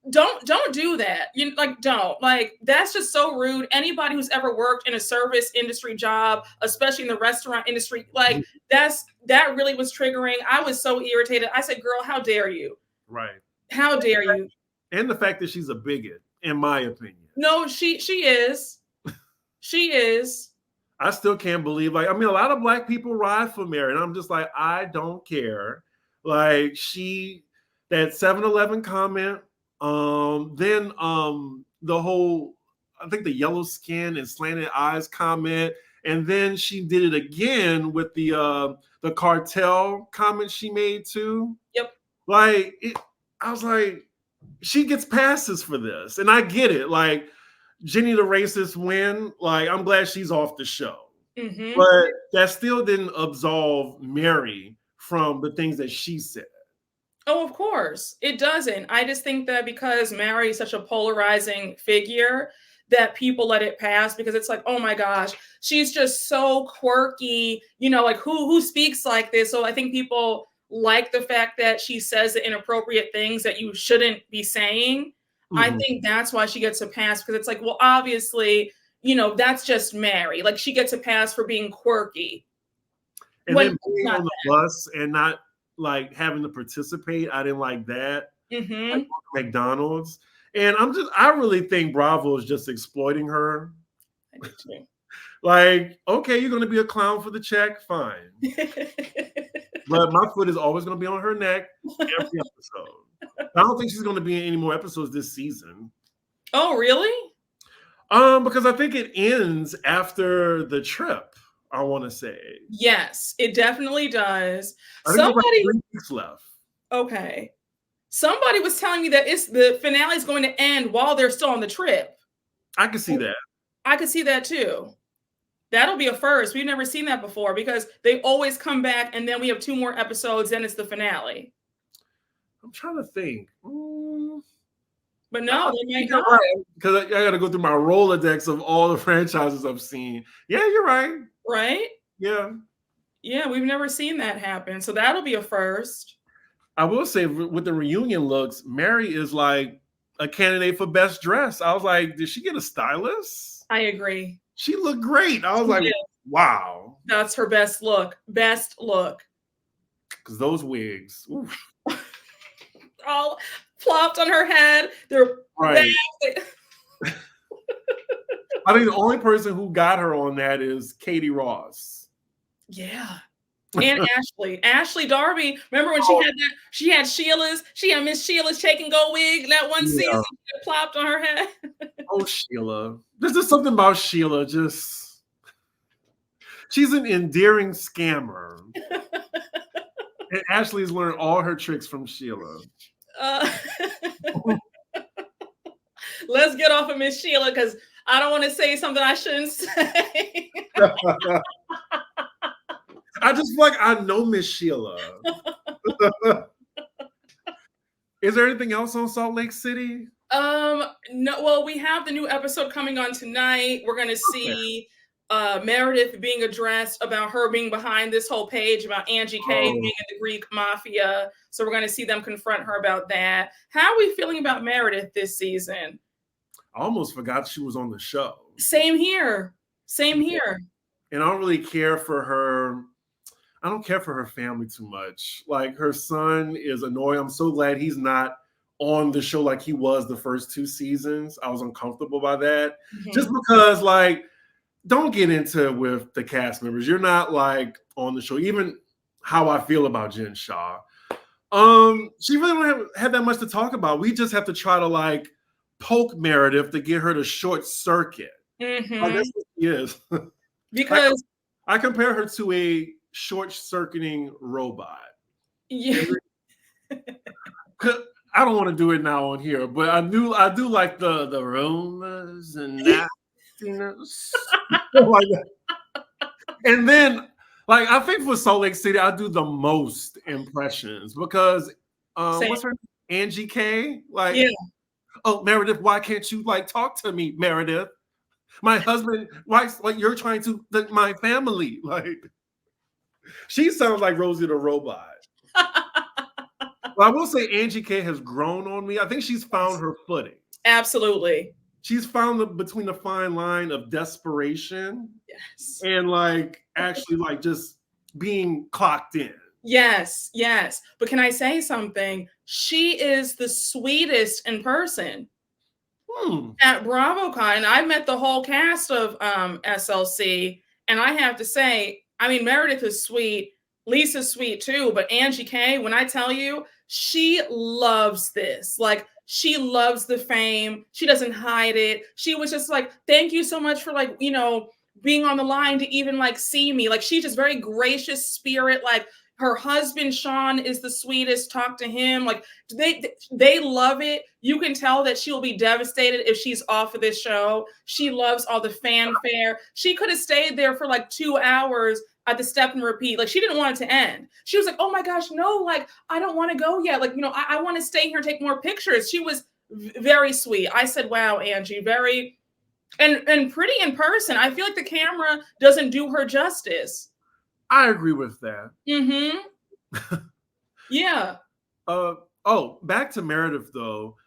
don't do that. That's just so rude. Anybody who's ever worked in a service industry job, especially in the restaurant industry, like that really was triggering. I was so irritated. I said, "Girl, how dare you?" Right. How dare you? And the fact that she's a bigot, in my opinion. No, she is. She is. I still can't believe, a lot of Black people ride for Mary, and I'm just like, I don't care. Like, that 7-Eleven comment, then the whole, I think the yellow skin and slanted eyes comment, and then she did it again with the cartel comment she made too. Yep. I was like, she gets passes for this, and I get it. Like, Jenny the racist win. Like, I'm glad she's off the show, but that still didn't absolve Mary from the things that she said. Oh, of course. It doesn't. I just think that because Mary is such a polarizing figure that people let it pass because it's like, oh my gosh, she's just so quirky, like who speaks like this? So I think people like the fact that she says the inappropriate things that you shouldn't be saying. I think that's why she gets a pass, because it's like, well, obviously, that's just Mary. Like, she gets a pass for being quirky. And then being on the bus and not like having to participate, I didn't like that. Like McDonald's, and I really think Bravo is just exploiting her. I do too. Like, okay, you're going to be a clown for the check, fine. But my foot is always going to be on her neck every episode. I don't think she's going to be in any more episodes this season. Oh, really? Because I think it ends after the trip. I want to say. Yes, it definitely does. I think somebody 3 weeks left. Okay. Somebody was telling me that the finale is going to end while they're still on the trip. I could see that. I could see that too. That'll be a first. We've never seen that before because they always come back and then we have 2 more episodes, then it's the finale. I'm trying to think. But no, they might not. Because I got to go through my Rolodex of all the franchises I've seen. Yeah, you're right. Right? Yeah. Yeah, we've never seen that happen. So that'll be a first. I will say with the reunion looks, Mary is like a candidate for best dress. I was like, did she get a stylist? I agree. She looked great. I was like, wow. That's her best look. Best look. Because those wigs. Oof. All plopped on her head. They're right. I think the only person who got her on that is Katie Ross. Yeah. And Ashley Darby. Remember when she had Miss Sheila's Shake and Go wig that one season that plopped on her head. Oh, Sheila. There's just something about Sheila. She's an endearing scammer. And Ashley's learned all her tricks from Sheila. Let's get off of Miss Sheila because I don't want to say something I shouldn't say. I just feel like I know Miss Sheila. Is there anything else on Salt Lake City? No. Well, we have the new episode coming on tonight. We're gonna see Meredith being addressed about her being behind this whole page about Angie K being in the Greek mafia. So we're going to see them confront her about that. How are we feeling about Meredith this season? I almost forgot she was on the show. Same here. Same here. And I don't really care for her. I don't care for her family too much. Like, her son is annoying. I'm so glad he's not on the show like he was the first 2 seasons. I was uncomfortable by that. Just because, like, don't get into it with the cast members. You're not, like, on the show. Even how I feel about Jen Shaw. She really don't have that much to talk about. We just have to try to, like, poke Meredith to get her to short circuit. Like, that's what she is. Because I compare her to a short-circuiting robot. Yeah. I don't want to do it now on here, but I do like the rumors and nastiness. Like that. And then, like, I think for Salt Lake City, I do the most impressions because what's her name? Angie K? Like, oh, Meredith, why can't you, like, talk to me, Meredith? My husband, why, like, you're trying to my family. Like, she sounds like Rosie the Robot. Well, I will say Angie K has grown on me. I think she's found her footing. Absolutely. She's found between the fine line of desperation and, like, actually, like, just being clocked in. Yes. But can I say something? She is the sweetest in person. At BravoCon, I met the whole cast of SLC, and I have to say, I mean, Meredith is sweet, Lisa's sweet too, but Angie K, when I tell you, she loves this. Like, she loves the fame. She doesn't hide it. She was just like, thank you so much for, like, you know, being on the line to even, like, see me. Like, she's just very gracious spirit. Like, her husband, Sean, is the sweetest. Talk to him. Like, they love it. You can tell that she'll be devastated if she's off of this show. She loves all the fanfare. She could have stayed there for like 2 hours at the step and repeat. Like, she didn't want it to end. She was like, oh my gosh, no, like, I don't want to go yet. Like, you know, I want to stay here and take more pictures. She was very sweet. I said, wow, Angie, very, and pretty in person. I feel like the camera doesn't do her justice. I agree with that. Yeah. Oh, back to Meredith though.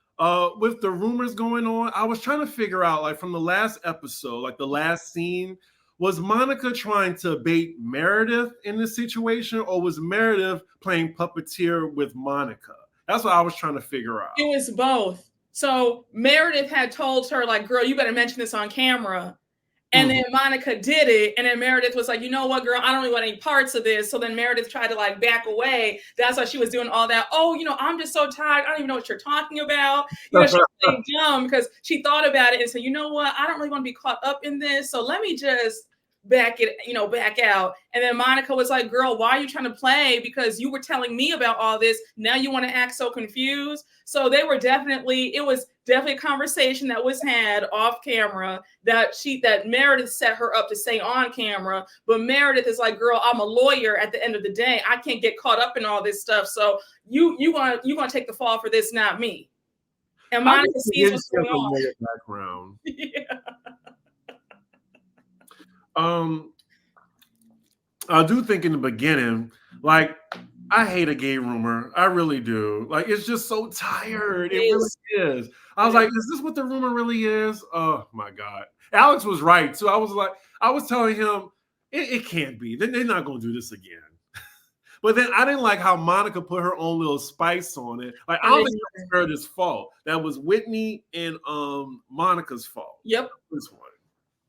With the rumors going on, I was trying to figure out, like, from the last episode, like the last scene, was Monica trying to bait Meredith in this situation, or was Meredith playing puppeteer with Monica? That's what I was trying to figure out. It was both. So Meredith had told her, like, girl, you better mention this on camera. And then Monica did it. And then Meredith was like, you know what, girl, I don't really want any parts of this. So then Meredith tried to, like, back away. That's why she was doing all that. Oh, you know, I'm just so tired. I don't even know what you're talking about. You know, she was playing dumb because she thought about it and said, you know what, I don't really want to be caught up in this. So let me just back out. And then Monica was like, girl, why are you trying to play? Because you were telling me about all this. Now you want to act so confused. So it was definitely a conversation that was had off camera that Meredith set her up to say on camera. But Meredith is like, girl, I'm a lawyer at the end of the day. I can't get caught up in all this stuff. So you gonna take the fall for this, not me. And Monica sees what's going on. Background. Yeah. I do think in the beginning, like, I hate a gay rumor. I really do. Like, it's just so tired. It really is. I was like, is this what the rumor really is? Oh my God. Alex was right too. I was telling him it can't be. They're not gonna do this again. But then I didn't like how Monica put her own little spice on it. Like, I don't think that was Meredith's fault. That was Whitney and Monica's fault. Yep. This one.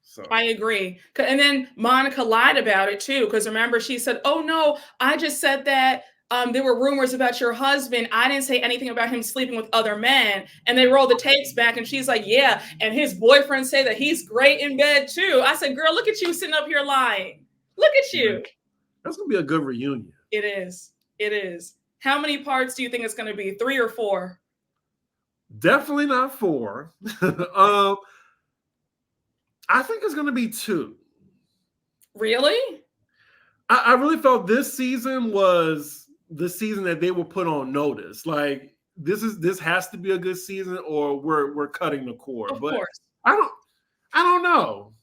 So. I agree. And then Monica lied about it too, because remember, she said, oh no, I just said that there were rumors about your husband. I didn't say anything about him sleeping with other men. And they rolled the tapes back and she's like, yeah, and his boyfriend say that he's great in bed too. I said, girl, look at you sitting up here lying. Look at you. That's going to be a good reunion. It is. It is. How many parts do you think it's going to be? 3 or 4? Definitely not 4. I think it's going to be 2. Really? I really felt this season was the season that they were put on notice. Like, this has to be a good season, or we're cutting the cord. Of course. I don't know.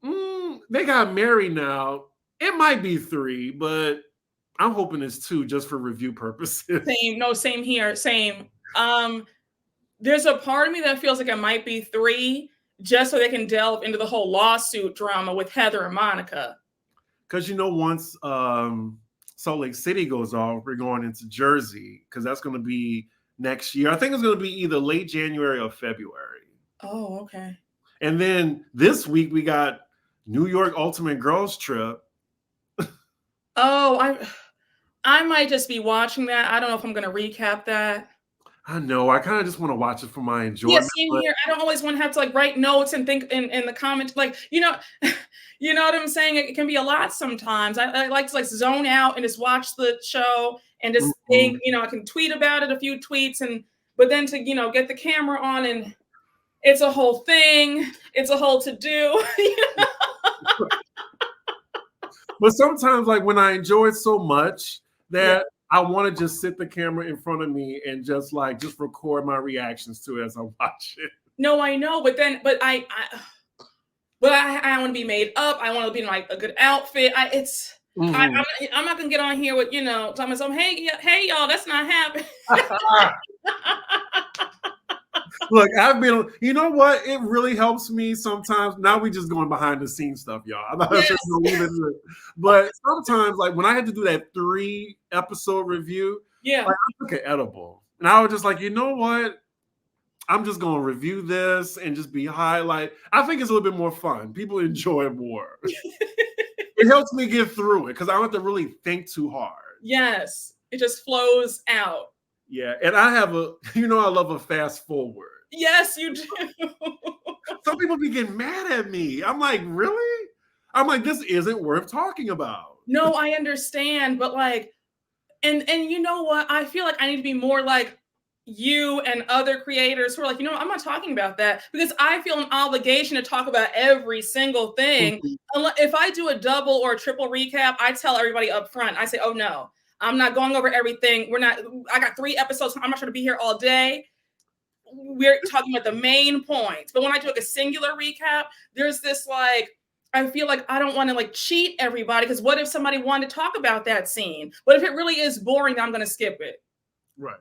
They got married now. It might be 3, but I'm hoping it's 2 just for review purposes. Same. No, same here. Same. There's a part of me that feels like it might be 3, just so they can delve into the whole lawsuit drama with Heather and Monica. Because once Salt Lake City goes off, we're going into Jersey because that's going to be next year. I think it's going to be either late January or February. Oh, okay. And then this week we got New York Ultimate Girls Trip. Oh, I might just be watching that. I don't know if I'm going to recap that. I know. I kind of just want to watch it for my enjoyment. Yeah, same here. I don't always want to have to like write notes and think in the comments. Like, you know what I'm saying? It can be a lot sometimes. I like to like zone out and just watch the show and just think, I can tweet about it, a few tweets, but then to, get the camera on and it's a whole thing. It's a whole to do. But sometimes like when I enjoy it so much that I want to just sit the camera in front of me and just record my reactions to it as I watch it. No, I know, but I want to be made up. I want to be in like a good outfit. I'm not gonna get on here with telling myself, hey y'all, that's not happening. Look, I've been. You know what? It really helps me sometimes. Now we just going behind the scenes stuff, y'all. I'm not just gonna leave it. But sometimes, like when I had to do that 3-episode review, I took an edible, and I was just like, you know what? I'm just gonna review this and just be high. Like I think it's a little bit more fun. People enjoy it more. It helps me get through it because I don't have to really think too hard. Yes, it just flows out. Yeah, and I have I love a fast forward. Yes, you do. Some people be getting mad at me. I'm like, really? I'm like, this isn't worth talking about. No, I understand, but like, and you know what? I feel like I need to be more like you and other creators who are like, I'm not talking about that because I feel an obligation to talk about every single thing. If I do a double or a triple recap, I tell everybody up front. I say, oh no, I'm not going over everything. I got 3 episodes. I'm not trying to be here all day. We're talking about the main points. But when I do like a singular recap, there's this like, I feel like I don't want to like cheat everybody because what if somebody wanted to talk about that scene? What if it really is boring? I'm going to skip it. Right.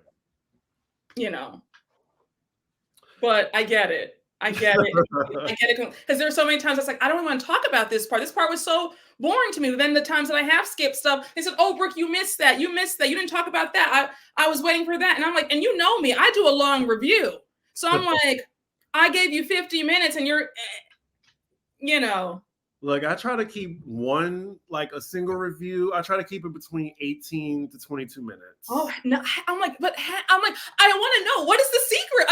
But I get it. I get it. Because there's so many times I was like, I don't want to talk about this part. This part was so boring to me. But then the times that I have skipped stuff, they said, oh, Brooke, you missed that. You didn't talk about that. I was waiting for that. And I'm like, and you know me, I do a long review. So I'm like, I gave you 50 minutes and you're, Look, I try to keep a single review. I try to keep it between 18 to 22 minutes. Oh, no. I want to know, what is the secret?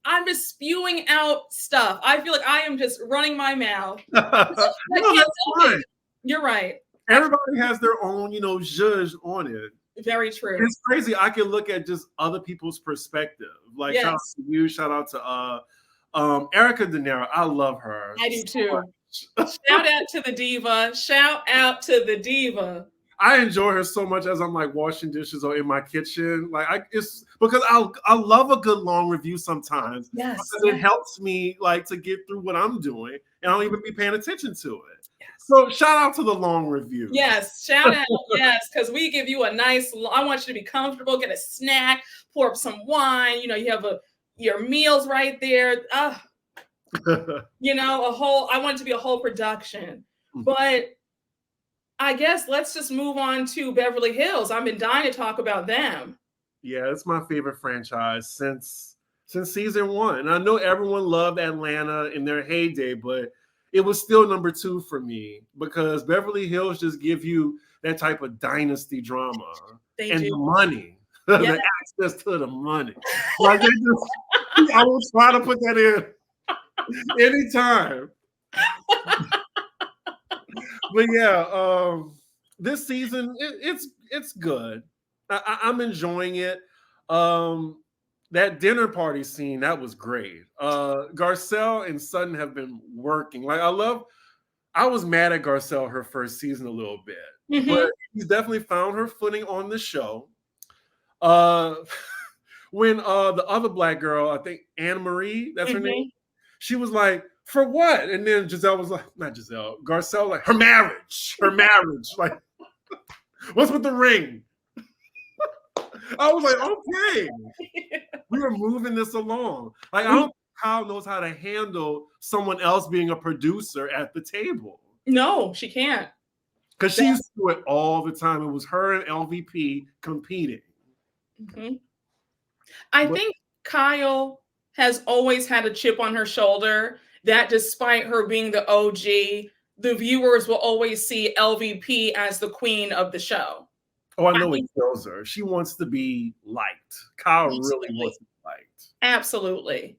I'm just spewing out stuff. I feel like I am just running my mouth. That's fine. You're right. Everybody has their own, zhuzh on it. Very true. It's crazy. I can look at just other people's perspective. Like, shout out to you. Shout out to Erica De Niro. I love her. I do too. Shout out to the diva. Shout out to the diva. I enjoy her so much as I'm like washing dishes or in my kitchen. It's because I love a good long review sometimes. Yes. Because it helps me to get through what I'm doing and I don't even be paying attention to it. Yes. So shout out to the long review. Yes, shout out. Yes, because we give you a nice, I want you to be comfortable, get a snack, pour up some wine. You have your meals right there. I want it to be a whole production. But I guess let's just move on to Beverly Hills. I've been dying to talk about them. Yeah, it's my favorite franchise since season 1. And I know everyone loved Atlanta in their heyday, but it was still number 2 for me because Beverly Hills just give you that type of dynasty drama the money, the access to the money. I will try to put that in anytime. But yeah, this season it's good. I'm enjoying it. That dinner party scene, that was great. Garcelle and Sutton have been working. I was mad at Garcelle her first season a little bit, but she's definitely found her footing on the show. When the other Black girl, I think Anne Marie, that's her name, she was like, For what? And then Giselle was like, not Giselle, Garcelle, like, her marriage. Like, what's with the ring? I was like, okay. We are moving this along. Like, I don't think Kyle knows how to handle someone else being a producer at the table. No, she can't. Because she used to do it all the time. It was her and LVP competing. Mm-hmm. I think Kyle has always had a chip on her shoulder that despite her being the OG, the viewers will always see LVP as the queen of the show. Oh, I know it kills her. She wants to be liked. Kyle really wants to be liked. Absolutely.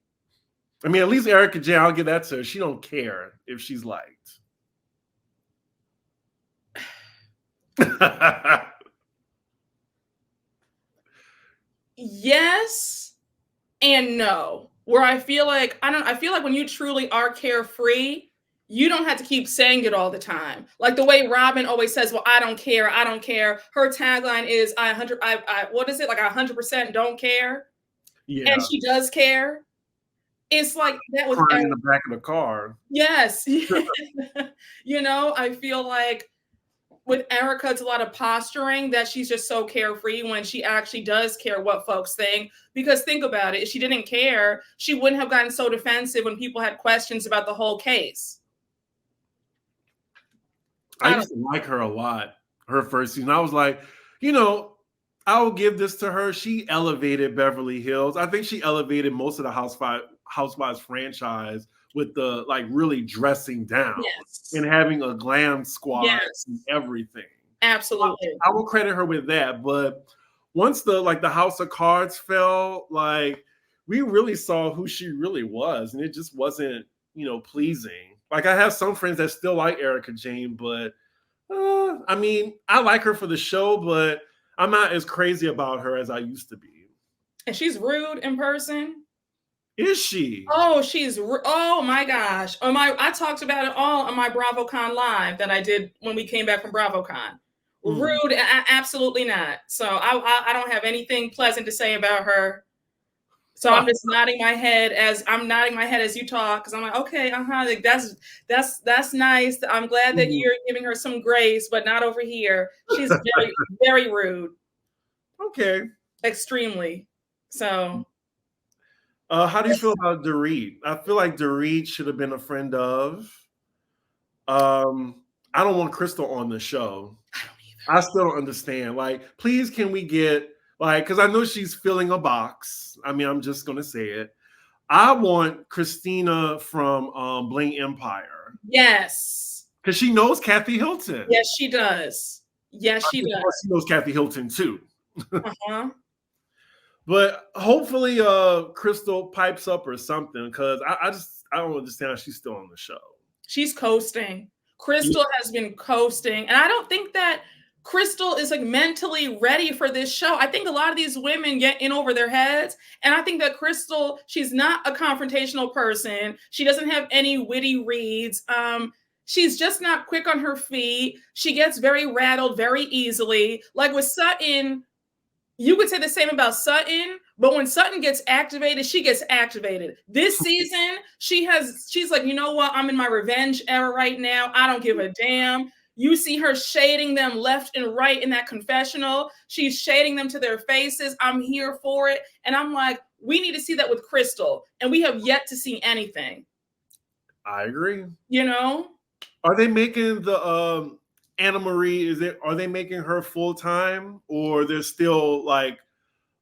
I mean, at least Erica J, I'll give that to her. She don't care if she's liked. Yes and no. Where I feel like when you truly are carefree, you don't have to keep saying it all the time. Like the way Robin always says, well, I don't care. I don't care. Her tagline is what is it? Like 100% don't care. Yeah. And she does care. It's like that was in the back of the car. Yes. You know, I feel like with Erica, it's a lot of posturing that she's just so carefree when she actually does care what folks think. Because think about it, if she didn't care, she wouldn't have gotten so defensive when people had questions about the whole case. I used to like her a lot, her first season. I was like, you know, I will give this to her. She elevated Beverly Hills. I think she elevated most of the Housewives franchise with the like really dressing down and having a glam squad and everything. Absolutely. I will credit her with that. But once the House of Cards fell, like we really saw who she really was. And it just wasn't, you know, pleasing. Like I have some friends that still like Erica Jane, but I mean, I like her for the show, but I'm not as crazy about her as I used to be. And she's rude in person. Is she? Oh, oh my gosh. I talked about it all on my BravoCon live that I did when we came back from BravoCon. Rude, absolutely not. So I don't have anything pleasant to say about her. So I'm just nodding my head as you talk because I'm like, okay, like that's nice. I'm glad that you're giving her some grace, but not over here. She's very, very rude. Okay. Extremely. So. How do you feel about Dorit? I feel like Dorit should have been a friend of. I don't want Crystal on the show. I don't either. I still don't understand. Like, please, can we get because I know she's filling a box. I mean, I'm just gonna say it. I want Christina from Bling Empire. Yes. Because she knows Kathy Hilton. Yes, she does. Yes, she does. She knows Kathy Hilton too. But hopefully Crystal pipes up or something because I don't understand how she's still on the show. She's coasting. Crystal has been coasting. And I don't think that Crystal is like mentally ready for this show. I think a lot of these women get in over their heads. And I think that Crystal, she's not a confrontational person. She doesn't have any witty reads. She's just not quick on her feet. She gets very rattled very easily. Like with Sutton, you could say the same about Sutton, but when Sutton gets activated, she gets activated. This season, she's like, you know what? I'm in my revenge era right now. I don't give a damn. You see her shading them left and right in that confessional. She's shading them to their faces. I'm here for it. And I'm like, we need to see that with Crystal. And we have yet to see anything. I agree. You know? Are they making the Anna Marie, are they making her full-time or they're still like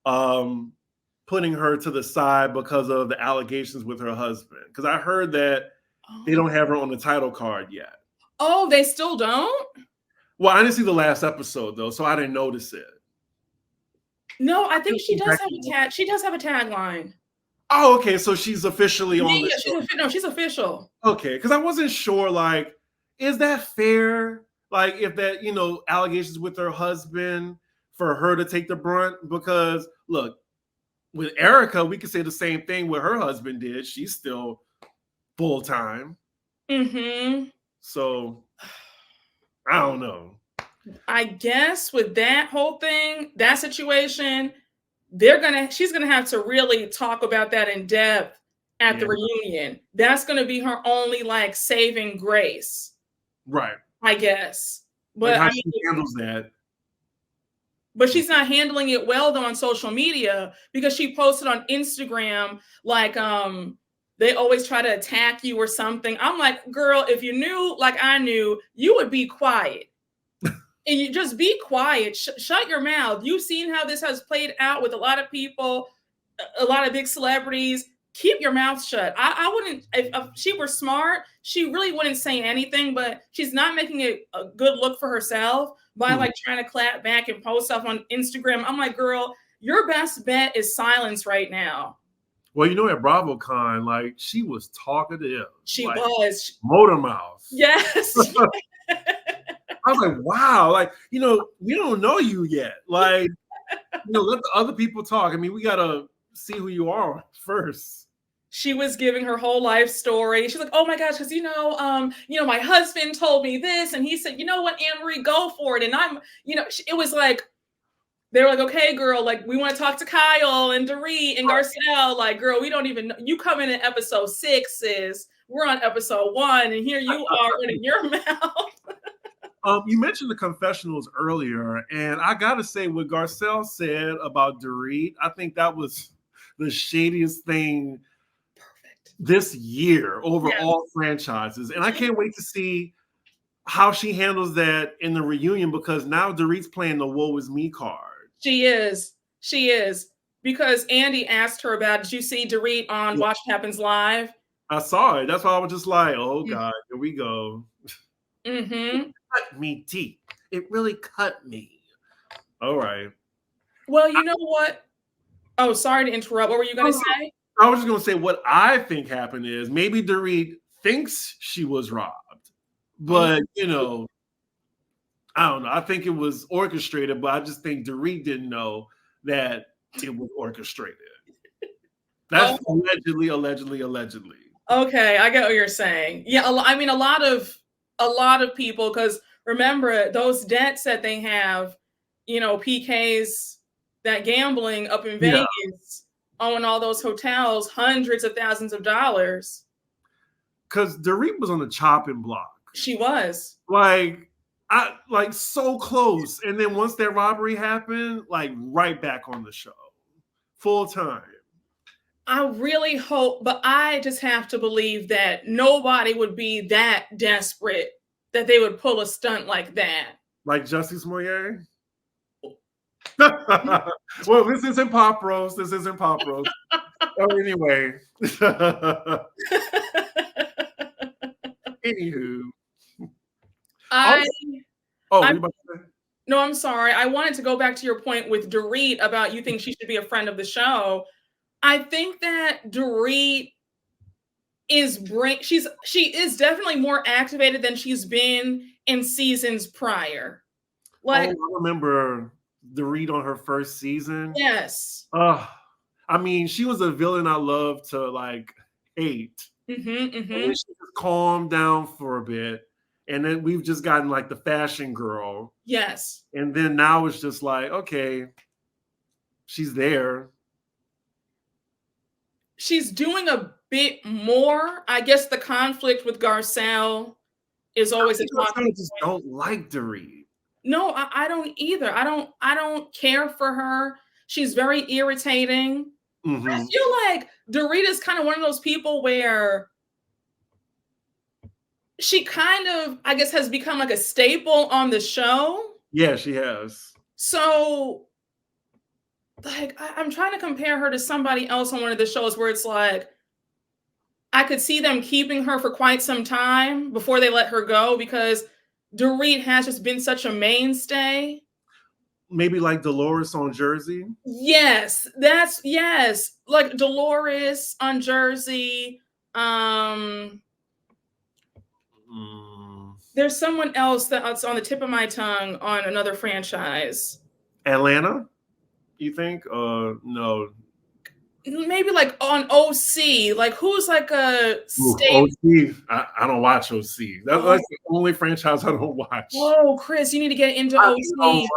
putting her to the side because of the allegations with her husband? Because I heard that they don't have her on the title card yet. Oh, they still don't? Well, I didn't see the last episode though, so I didn't notice it. No, I think she does have a tagline. Oh, okay. So she's officially on the show. She's official. Okay, because I wasn't sure, like, is that fair? Like, if that, you know, allegations with her husband for her to take the brunt? Because look, with Erica, we could say the same thing what her husband did. She's still full-time. So I don't know. I guess with that whole thing, that situation, she's gonna have to really talk about that in depth at the reunion. That's going to be her only like saving grace. Right. I guess. But like how she handles that. But she's not handling it well though on social media, because she posted on Instagram like they always try to attack you or something. I'm like, girl, if you knew like I knew, you would be quiet. And you just be quiet. Shut your mouth. You've seen how this has played out with a lot of people, a lot of big celebrities. Keep your mouth shut. I wouldn't, if she were smart, she really wouldn't say anything, but she's not making it a good look for herself by like trying to clap back and post stuff on Instagram. I'm like, girl, your best bet is silence right now. Well, you know, at BravoCon, like she was talkative. She like, was. Motor mouth. Yes. I was like, wow, like, you know, we don't know you yet. Like, you know, let the other people talk. I mean, we got to see who you are first. She was giving her whole life story. She's like, oh my gosh, because you know, my husband told me this, and he said, you know what, Anne-Marie, go for it. And I'm, you know, it was like, they were like, okay, girl, like we want to talk to Kyle and Dorit and Garcelle. Like, girl, we don't even know. You come in at episode 6, sis. We're on episode 1, and here you are running your mouth. You mentioned the confessionals earlier, and I gotta say what Garcelle said about Dorit, I think that was the shadiest thing this year over all franchises. And I can't wait to see how she handles that in the reunion, because now Dorit's playing the woe is me card. She is. Because Andy asked her about, did you see Dorit on Watch What Happens Live? I saw it. That's why I was just like, oh God, here we go. Mm-hmm. Cut me deep. It really cut me. All right. Well, you know what? Oh, sorry to interrupt. What were you going to say? I was just going to say what I think happened is maybe Dorit thinks she was robbed, but you know, I don't know. I think it was orchestrated, but I just think Dorit didn't know that it was orchestrated. That's allegedly. Okay, I get what you're saying. Yeah, I mean, a lot of people, because remember those debts that they have, you know, PK's, that gambling up in Vegas, owning all those hotels, hundreds of thousands of dollars. Because Dorit was on the chopping block. She was. Like so close. And then once that robbery happened, like right back on the show. Full time. I really hope, but I just have to believe that nobody would be that desperate that they would pull a stunt like that. Like Justice Moyer? Well, this isn't Pop Roast. Oh, anyway. Anywho. No, I'm sorry. I wanted to go back to your point with Dorit about you think she should be a friend of the show. I think that Dorit is she is definitely more activated than she's been in seasons prior. Like, I remember Dorit on her first season. Yes. I mean, she was a villain I love to like hate. And then she just calmed down for a bit. And then we've just gotten like the fashion girl. Yes. And then now it's just like, okay, she's there. She's doing a bit more. I guess the conflict with Garcelle is always a topic. I just don't like Dorit. No, I don't either. I don't care for her. She's very irritating. I feel like Dorit is kind of one of those people where she kind of, I guess, has become like a staple on the show. Yeah, she has. So, like, I'm trying to compare her to somebody else on one of the shows where it's like, I could see them keeping her for quite some time before they let her go, because Dorit has just been such a mainstay. Maybe like Dolores on Jersey. Yes, like Dolores on Jersey. There's someone else that's on the tip of my tongue on another franchise. Atlanta, you think? No. Maybe like on OC. Like, who's like a state? OC. I don't watch OC. That's the only franchise I don't watch. Whoa, Chris, you need to get into OC.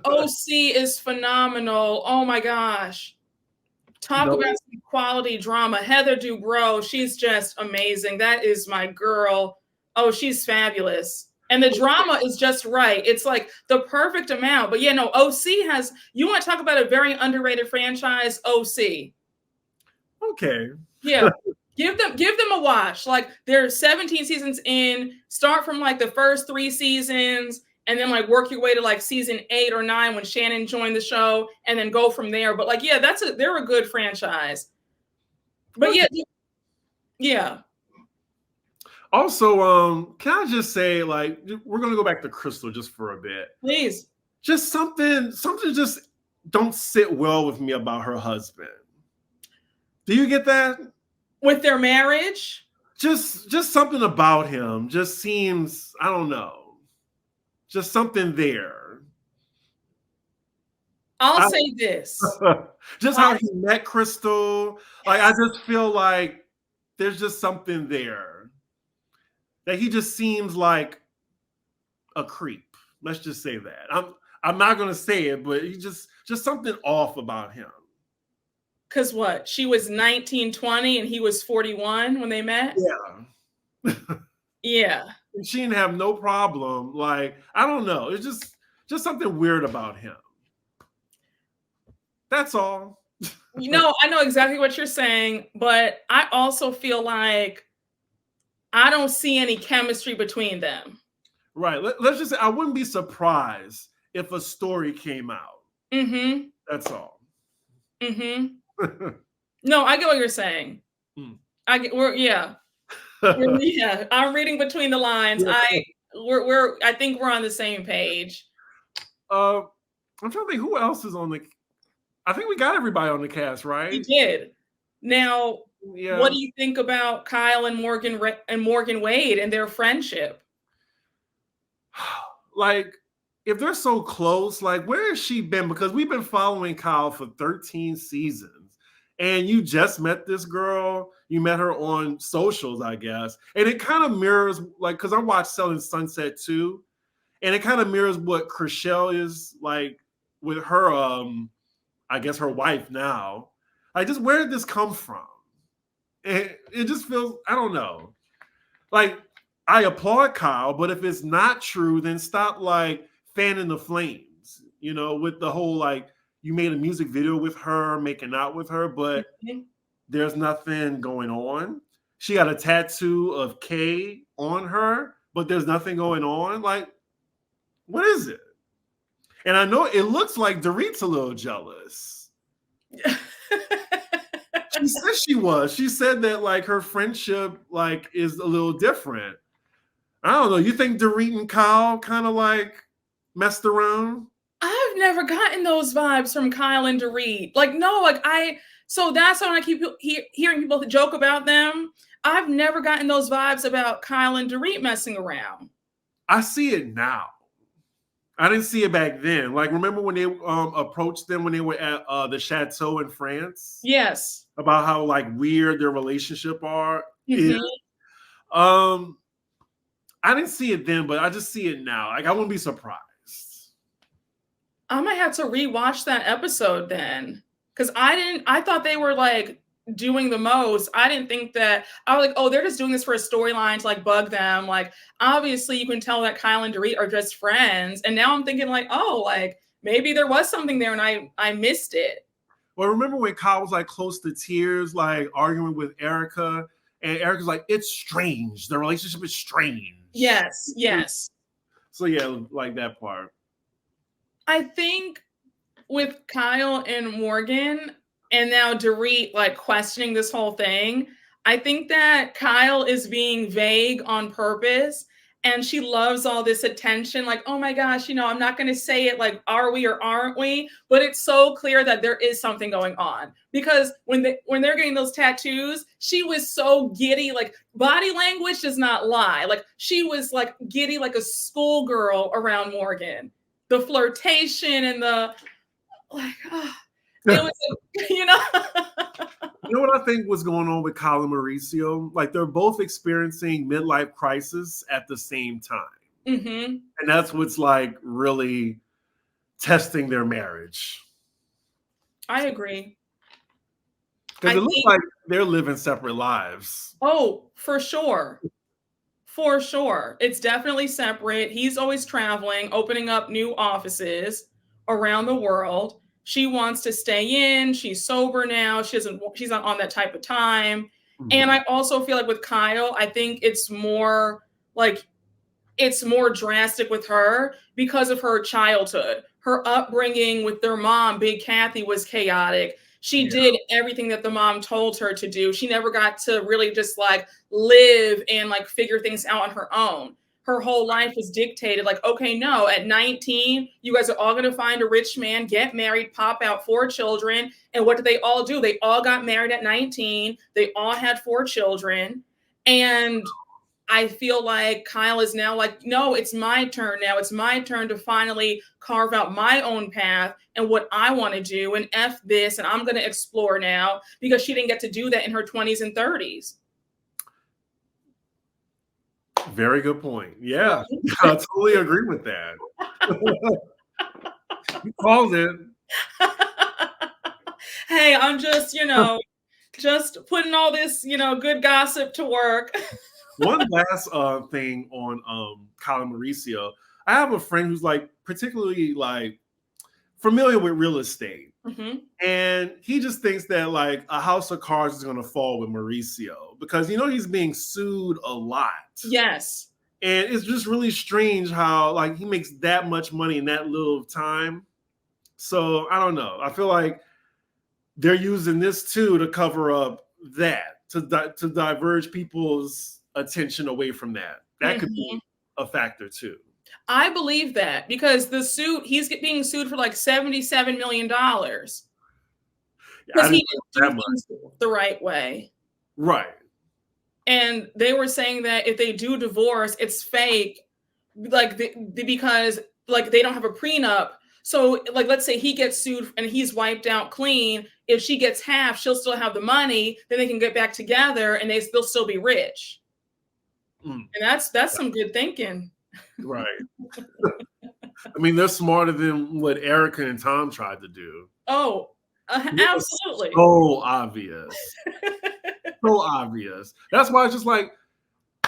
OC is phenomenal. Oh my gosh. Talk about some quality drama. Heather Dubrow, she's just amazing. That is my girl. Oh, she's fabulous. And the drama is just right. It's like the perfect amount. But yeah, no, OC has, you want to talk about a very underrated franchise, OC. Okay. Yeah. Give them a watch. Like there's 17 seasons in, start from like the first 3 seasons and then like work your way to like season 8 or 9 when Shannon joined the show and then go from there. But like, yeah, they're a good franchise. But yeah. Also, can I just say, like, we're gonna go back to Crystal just for a bit. Please. Just something just don't sit well with me about her husband. Do you get that? With their marriage? Just something about him just seems, I don't know, just something there. I'll say this. Just how he met Crystal. Like, I just feel like there's just something there. That he just seems like a creep. Let's just say that. I'm not gonna say it, but he just something off about him. Cause what? She was 19, 20 and he was 41 when they met? Yeah. Yeah. And she didn't have no problem. Like, I don't know. It's just something weird about him. That's all. You know, I know exactly what you're saying, but I also feel like I don't see any chemistry between them. Right. Let's just say I wouldn't be surprised if a story came out. Mm-hmm. That's all. Mm-hmm. No, I get what you're saying. Yeah. I'm reading between the lines. Yeah. I think we're on the same page. I'm trying to think who else is on the. I think we got everybody on the cast, right? We did. Now, what do you think about Kyle and Morgan Wade and their friendship? Like, if they're so close, like, where has she been? Because we've been following Kyle for 13 seasons, and you just met this girl. You met her on socials, I guess, and it kind of mirrors, like, because I watched Selling Sunset too, and it kind of mirrors what Chrishell is like with her, I guess her wife now. Like, just where did this come from? It just feels, I don't know. Like, I applaud Kyle, but if it's not true, then stop like fanning the flames, you know, with the whole like you made a music video with her, making out with her, but there's nothing going on. She got a tattoo of K on her, but there's nothing going on. Like, what is it? And I know it looks like Dorit's a little jealous. She said she was. She said that like her friendship like is a little different. I don't know. You think Dorit and Kyle kind of like messed around? I've never gotten those vibes from Kyle and Dorit. Like, no, like so that's when I keep hearing people joke about them. I've never gotten those vibes about Kyle and Dorit messing around. I see it now. I didn't see it back then. Like, remember when they approached them when they were at the chateau in France? Yes. About how like weird their relationship is. I didn't see it then, but I just see it now. Like, I wouldn't be surprised. I might have to rewatch that episode then. Because I thought they were like doing the most. I didn't think that, I was like, oh, they're just doing this for a storyline to like bug them. Like, obviously you can tell that Kyle and Dorit are just friends. And now I'm thinking like, oh, like maybe there was something there and I missed it. Well, remember when Kyle was like close to tears, like arguing with Erica, and Erica's like, it's strange. The relationship is strange. Yes, yes. So yeah, like that part. I think with Kyle and Morgan and now Dorit like questioning this whole thing, I think that Kyle is being vague on purpose and she loves all this attention. Like, oh my gosh, you know, I'm not going to say it like, are we or aren't we? But it's so clear that there is something going on because when they're getting those tattoos, she was so giddy, like body language does not lie. Like she was like giddy, like a schoolgirl around Morgan. The flirtation and the like, it was, you know. You know what I think was going on with Kyle and Mauricio? Like they're both experiencing midlife crisis at the same time. Mm-hmm. And that's what's like really testing their marriage. I agree. Because it looks like they're living separate lives. Oh, for sure. For sure. It's definitely separate. He's always traveling, opening up new offices around the world. She wants to stay in. She's sober now. She's not on that type of time. And I also feel like with Kyle, I think it's more drastic with her because of her childhood. Her upbringing with their mom, Big Kathy, was chaotic. She did everything that the mom told her to do. She never got to really just like live and like figure things out on her own. Her whole life was dictated like, okay, no, at 19, you guys are all going to find a rich man, get married, pop out 4 children. And what did they all do? They all got married at 19. They all had 4 children. And I feel like Kyle is now like, no, it's my turn now. It's my turn to finally carve out my own path and what I want to do, and F this, and I'm going to explore now, because she didn't get to do that in her 20s and 30s. Very good point. Yeah, I totally agree with that. You called it. Hey, I'm just, just putting all this, good gossip to work. One last thing on Kyle and Mauricio. I have a friend who's like particularly like familiar with real estate. And he just thinks that like a house of cards is going to fall with Mauricio because, he's being sued a lot. Yes. And it's just really strange how like he makes that much money in that little time. So I don't know. I feel like they're using this too to cover up that, to diverge people's attention away from that. That could be a factor too. I believe that because the suit, he's being sued for like $77 million. Because he didn't do things the right way. Right. And they were saying that if they do divorce, it's fake, like because like they don't have a prenup. So like, let's say he gets sued and he's wiped out clean. If she gets half, she'll still have the money. Then they can get back together and they'll still be rich. And that's some good thinking. Right. I mean, they're smarter than what Erica and Tom tried to do. Oh, absolutely. So obvious. So obvious. That's why it's just like,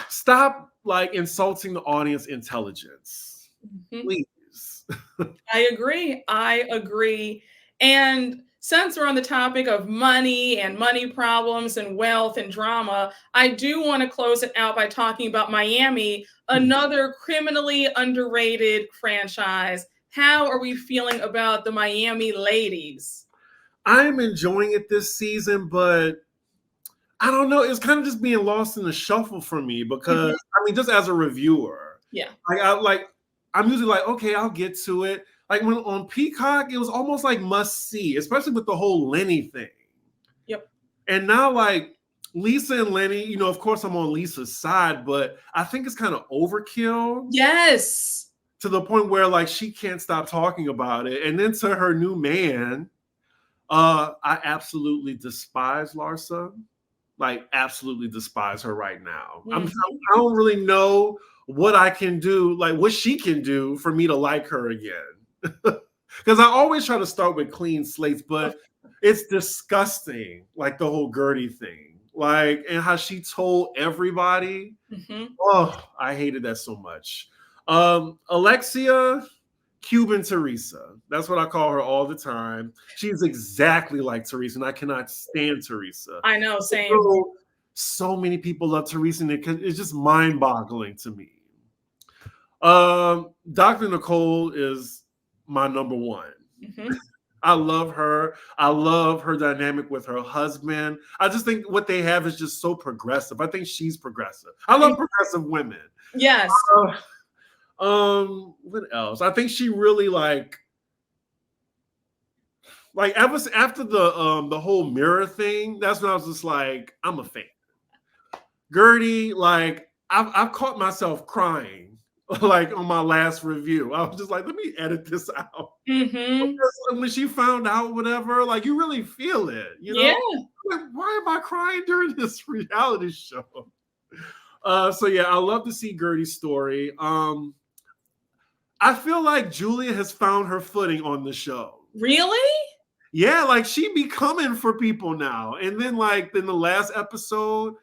stop like insulting the audience intelligence. Please. I agree. And since we're on the topic of money and money problems and wealth and drama, I do want to close it out by talking about Miami, another criminally underrated franchise. How are we feeling about the Miami ladies? I'm enjoying it this season, but I don't know. It's kind of just being lost in the shuffle for me because, I mean, just as a reviewer, I'm usually like, okay, I'll get to it. Like when on Peacock, it was almost like must see, especially with the whole Lenny thing. Yep. And now like Lisa and Lenny, of course I'm on Lisa's side, but I think it's kind of overkill. Yes. To the point where like she can't stop talking about it. And then to her new man, I absolutely despise Larsa. Like absolutely despise her right now. I don't really know what I can do, like what she can do for me to like her again. Because I always try to start with clean slates, but it's disgusting, like the whole Gertie thing, like, and how she told everybody. Oh, I hated that so much. Alexia, Cuban Teresa. That's what I call her all the time. She's exactly like Teresa, and I cannot stand Teresa. I know, same. So many people love Teresa, and it's just mind-boggling to me. Dr. Nicole is my number one. I love her. I love her dynamic with her husband. I just think what they have is just so progressive. I think she's progressive. I love progressive women. Yes. What else? I think she really like ever after the whole mirror thing, that's when I was just like, I'm a fan. Gertie, like I've caught myself crying like on my last review. I was just like, let me edit this out. When she found out, whatever, like you really feel it, Yeah. Like, why am I crying during this reality show? So yeah, I love to see Gertie's story. I feel like Julia has found her footing on the show. Really? Yeah, like she be coming for people now. And then like in the last episode,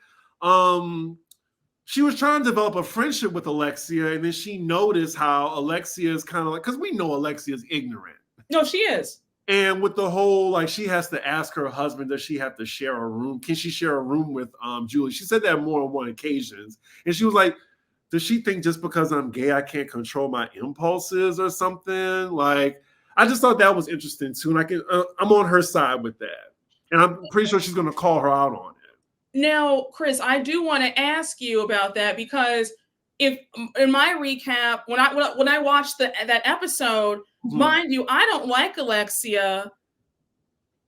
she was trying to develop a friendship with Alexia, and then she noticed how Alexia is kind of like, because we know Alexia is ignorant. No, she is. And with the whole, like, she has to ask her husband, does she have to share a room? Can she share a room with Julie? She said that more on one occasions. And she was like, does she think just because I'm gay, I can't control my impulses or something? Like, I just thought that was interesting too. And I'm on her side with that. And I'm pretty sure she's going to call her out on it. Now, Chris, I do want to ask you about that because if in my recap, when I watched that episode, mind you, I don't like Alexia.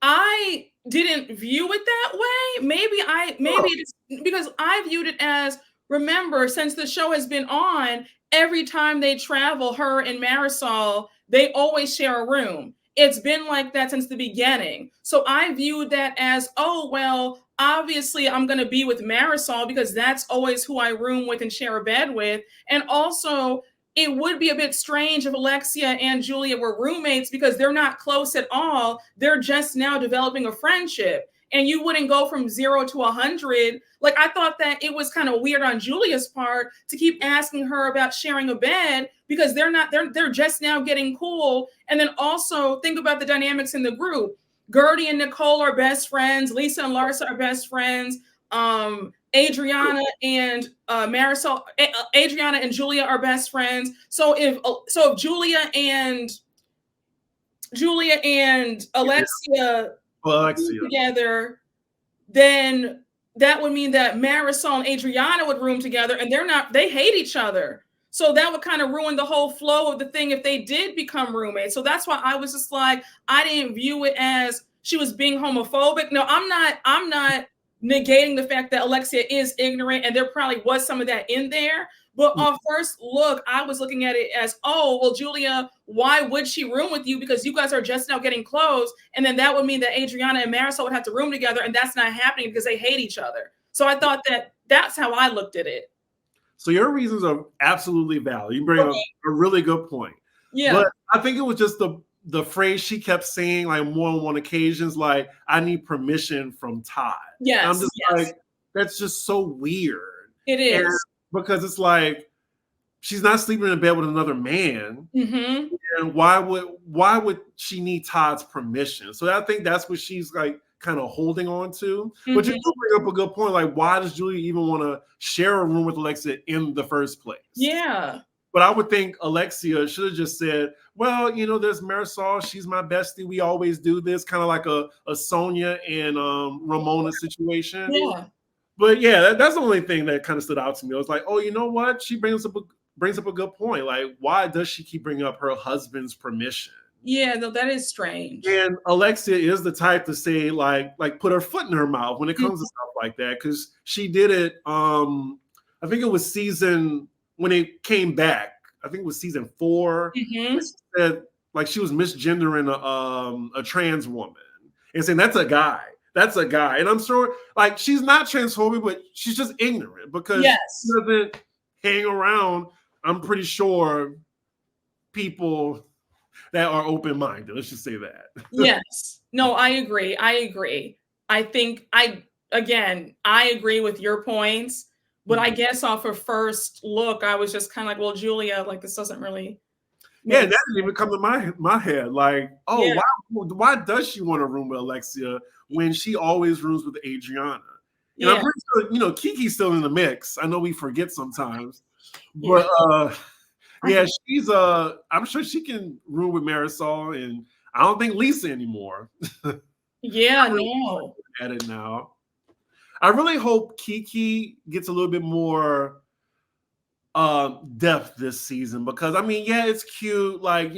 I didn't view it that way. Maybe it's because I viewed it as, remember, since the show has been on, every time they travel, her and Marisol, they always share a room. It's been like that since the beginning. So I viewed that as, oh, well, obviously I'm going to be with Marisol because that's always who I room with and share a bed with. And also, it would be a bit strange if Alexia and Julia were roommates because they're not close at all. They're just now developing a friendship. And you wouldn't go from 0 to 100. Like, I thought that it was kind of weird on Julia's part to keep asking her about sharing a bed because they're just now getting cool. And then also think about the dynamics in the group. Gertie and Nicole are best friends. Lisa and Larsa are best friends. Adriana and Marisol, Adriana and Julia are best friends. So if Julia and Alexia together, then that would mean that Marisol and Adriana would room together, and they hate each other. So that would kind of ruin the whole flow of the thing if they did become roommates. So that's why I was just like, I didn't view it as she was being homophobic. No, I'm not negating the fact that Alexia is ignorant, and there probably was some of that in there. But on first look, I was looking at it as, oh, well, Julia, why would she room with you? Because you guys are just now getting close. And then that would mean that Adriana and Marisol would have to room together. And that's not happening because they hate each other. So I thought that's how I looked at it. So your reasons are absolutely valid. You bring up a really good point. Yeah. But I think it was just the phrase she kept saying, like more on one occasions, like, I need permission from Todd. Yes. And I'm just like, that's just so weird. It is. And because it's like, she's not sleeping in bed with another man. Mm-hmm. And why would she need Todd's permission? So I think that's what she's like kind of holding on to. Mm-hmm. But you do bring up a good point. Like, why does Julia even want to share a room with Alexia in the first place? Yeah. But I would think Alexia should have just said, well, there's Marisol. She's my bestie. We always do this, kind of like a Sonia and Ramona situation. Yeah. But yeah, that's the only thing that kind of stood out to me. I was like, oh, you know what? She brings up a good point. Like, why does she keep bringing up her husband's permission? Yeah, no, that is strange. And Alexia is the type to say, like put her foot in her mouth when it comes to stuff like that, because she did it. I think it was when it came back. I think it was season 4. Mm-hmm. She said like she was misgendering a trans woman and saying that's a guy. That's a guy. And I'm sure like she's not transphobic, but she's just ignorant because she doesn't hang around, I'm pretty sure, people that are open-minded. Let's just say that. Yes. No, I agree. I think I agree with your points, but I guess off of first look, I was just kind of like, well, Julia, like this doesn't really. Yeah, that didn't even come to my head. Like, why does she want to room with Alexia when she always rooms with Adriana? And I'm pretty sure, Kiki's still in the mix. I know we forget sometimes. But she's I'm sure she can room with Marisol, and I don't think Lisa anymore. Yeah, no. At it now. I really hope Kiki gets a little bit more depth this season, because I mean, yeah, it's cute, like,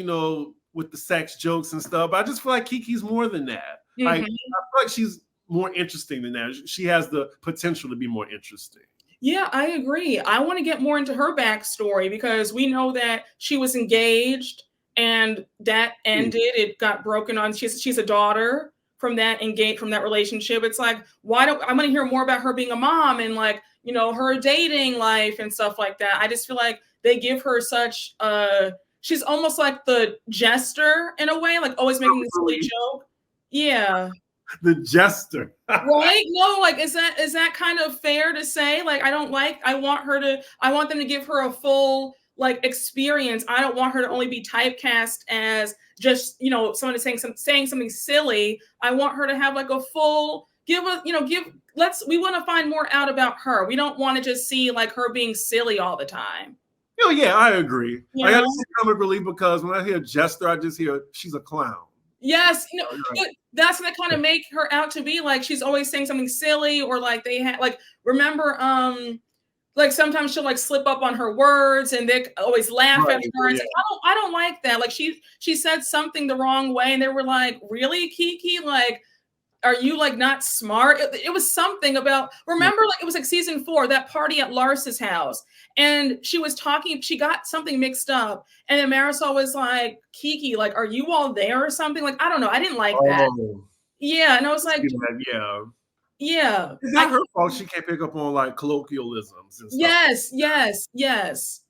with the sex jokes and stuff, but I just feel like Kiki's more than that. Mm-hmm. Like, I feel like she's more interesting than that. She has the potential to be more interesting. Yeah, I agree. I want to get more into her backstory, because we know that she was engaged and that ended. It got broken on. She's a daughter from that relationship. It's like, I want to hear more about her being a mom and like, her dating life and stuff like that. I just feel like they give her such she's almost like the jester in a way, like always making this silly joke. Yeah. The jester. Right? No, like is that kind of fair to say? Like I want them to give her a full like experience. I don't want her to only be typecast as just, someone is saying something silly. I want her to have like a full give us, give we want to find more out about her. We don't want to just see like her being silly all the time. Oh yeah, I agree. You I got know? to see comic relief because when I hear jester, I just hear she's a clown. Yes, but that's what they kind of make her out to be. Like she's always saying something silly, or like they had like remember like sometimes she'll like slip up on her words and they always laugh at her. It's like, I don't like that. Like she said something the wrong way and they were like, really, Kiki? Like, are you like not smart? It was something about, remember, like it was like season 4, that party at Larsa's house. And she was talking, she got something mixed up. And then Marisol was like, Kiki, like, are you all there or something? Like, I don't know. I didn't like that. Yeah. And I was like, yeah. Is that her fault? She can't pick up on like colloquialisms and stuff. Yes.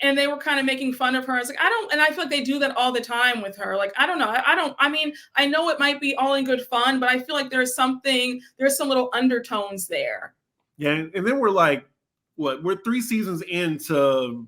And they were kind of making fun of her. I was like, and I feel like they do that all the time with her. Like, I don't know. I mean, I know it might be all in good fun, but I feel like there's some little undertones there. Yeah. And then we're like, we're 3 seasons into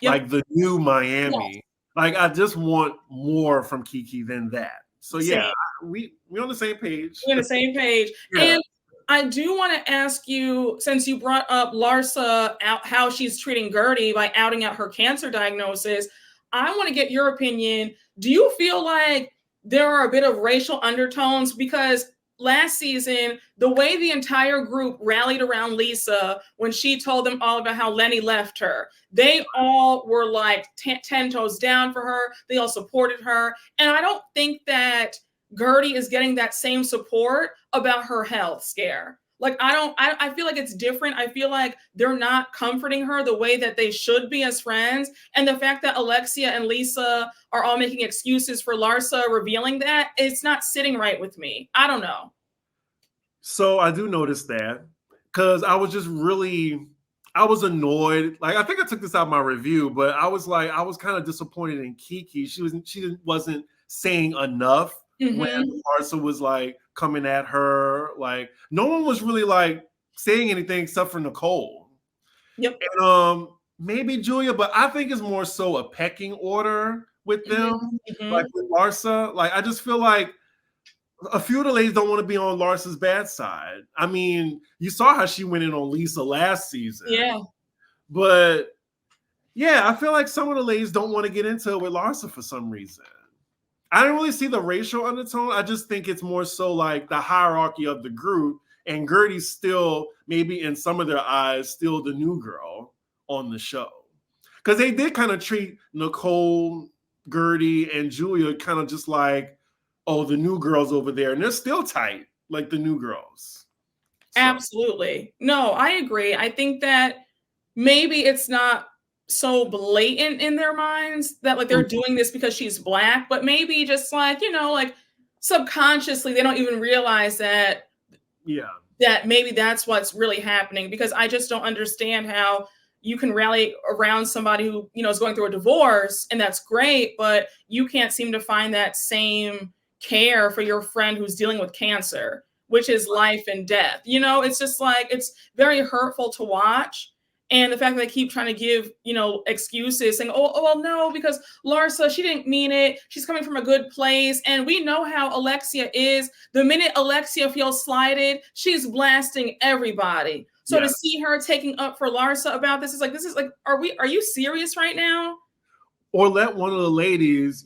like the new Miami. Yes. Like, I just want more from Kiki than that. So yeah, we're on the same page. We're on the same page. Yeah. And I do want to ask you, since you brought up Larsa, how she's treating Gertie by outing out her cancer diagnosis, I want to get your opinion. Do you feel like there are a bit of racial undertones? Because last season, the way the entire group rallied around Lisa when she told them all about how Lenny left her, they all were like 10 toes down for her. They all supported her. And I don't think that Gertie is getting that same support about her health scare. Like, I feel like it's different. I feel like they're not comforting her the way that they should be as friends. And the fact that Alexia and Lisa are all making excuses for Larsa revealing that, it's not sitting right with me. I don't know. So I do notice that because I was annoyed. Like, I think I took this out of my review, but I was kind of disappointed in Kiki. She wasn't saying enough. Mm-hmm. When Larsa was like coming at her, like no one was really like saying anything except for Nicole. Yep. And maybe Julia, but I think it's more so a pecking order with them. Mm-hmm. Like with Larsa, like I just feel like a few of the ladies don't want to be on Larsa's bad side. I mean, you saw how she went in on Lisa last season. Yeah. But yeah, I feel like some of the ladies don't want to get into it with Larsa for some reason. I don't really see the racial undertone. I just think it's more so like the hierarchy of the group, and Gertie's still, maybe in some of their eyes, still the new girl on the show. Because they did kind of treat Nicole, Gertie, and Julia kind of just like, oh, the new girls over there, and they're still tight, like the new girls. So. Absolutely. No, I agree. I think that maybe it's not so blatant in their minds that like they're doing this because she's Black, but maybe just like, like subconsciously they don't even realize that that maybe that's what's really happening, because I just don't understand how you can rally around somebody who, is going through a divorce, and that's great, but you can't seem to find that same care for your friend who's dealing with cancer, which is life and death. It's just like, it's very hurtful to watch. And the fact that they keep trying to give, excuses, saying, oh, well, no, because Larsa, she didn't mean it. She's coming from a good place. And we know how Alexia is. The minute Alexia feels slighted, she's blasting everybody. So to see her taking up for Larsa about this is like, are you serious right now? Or let one of the ladies,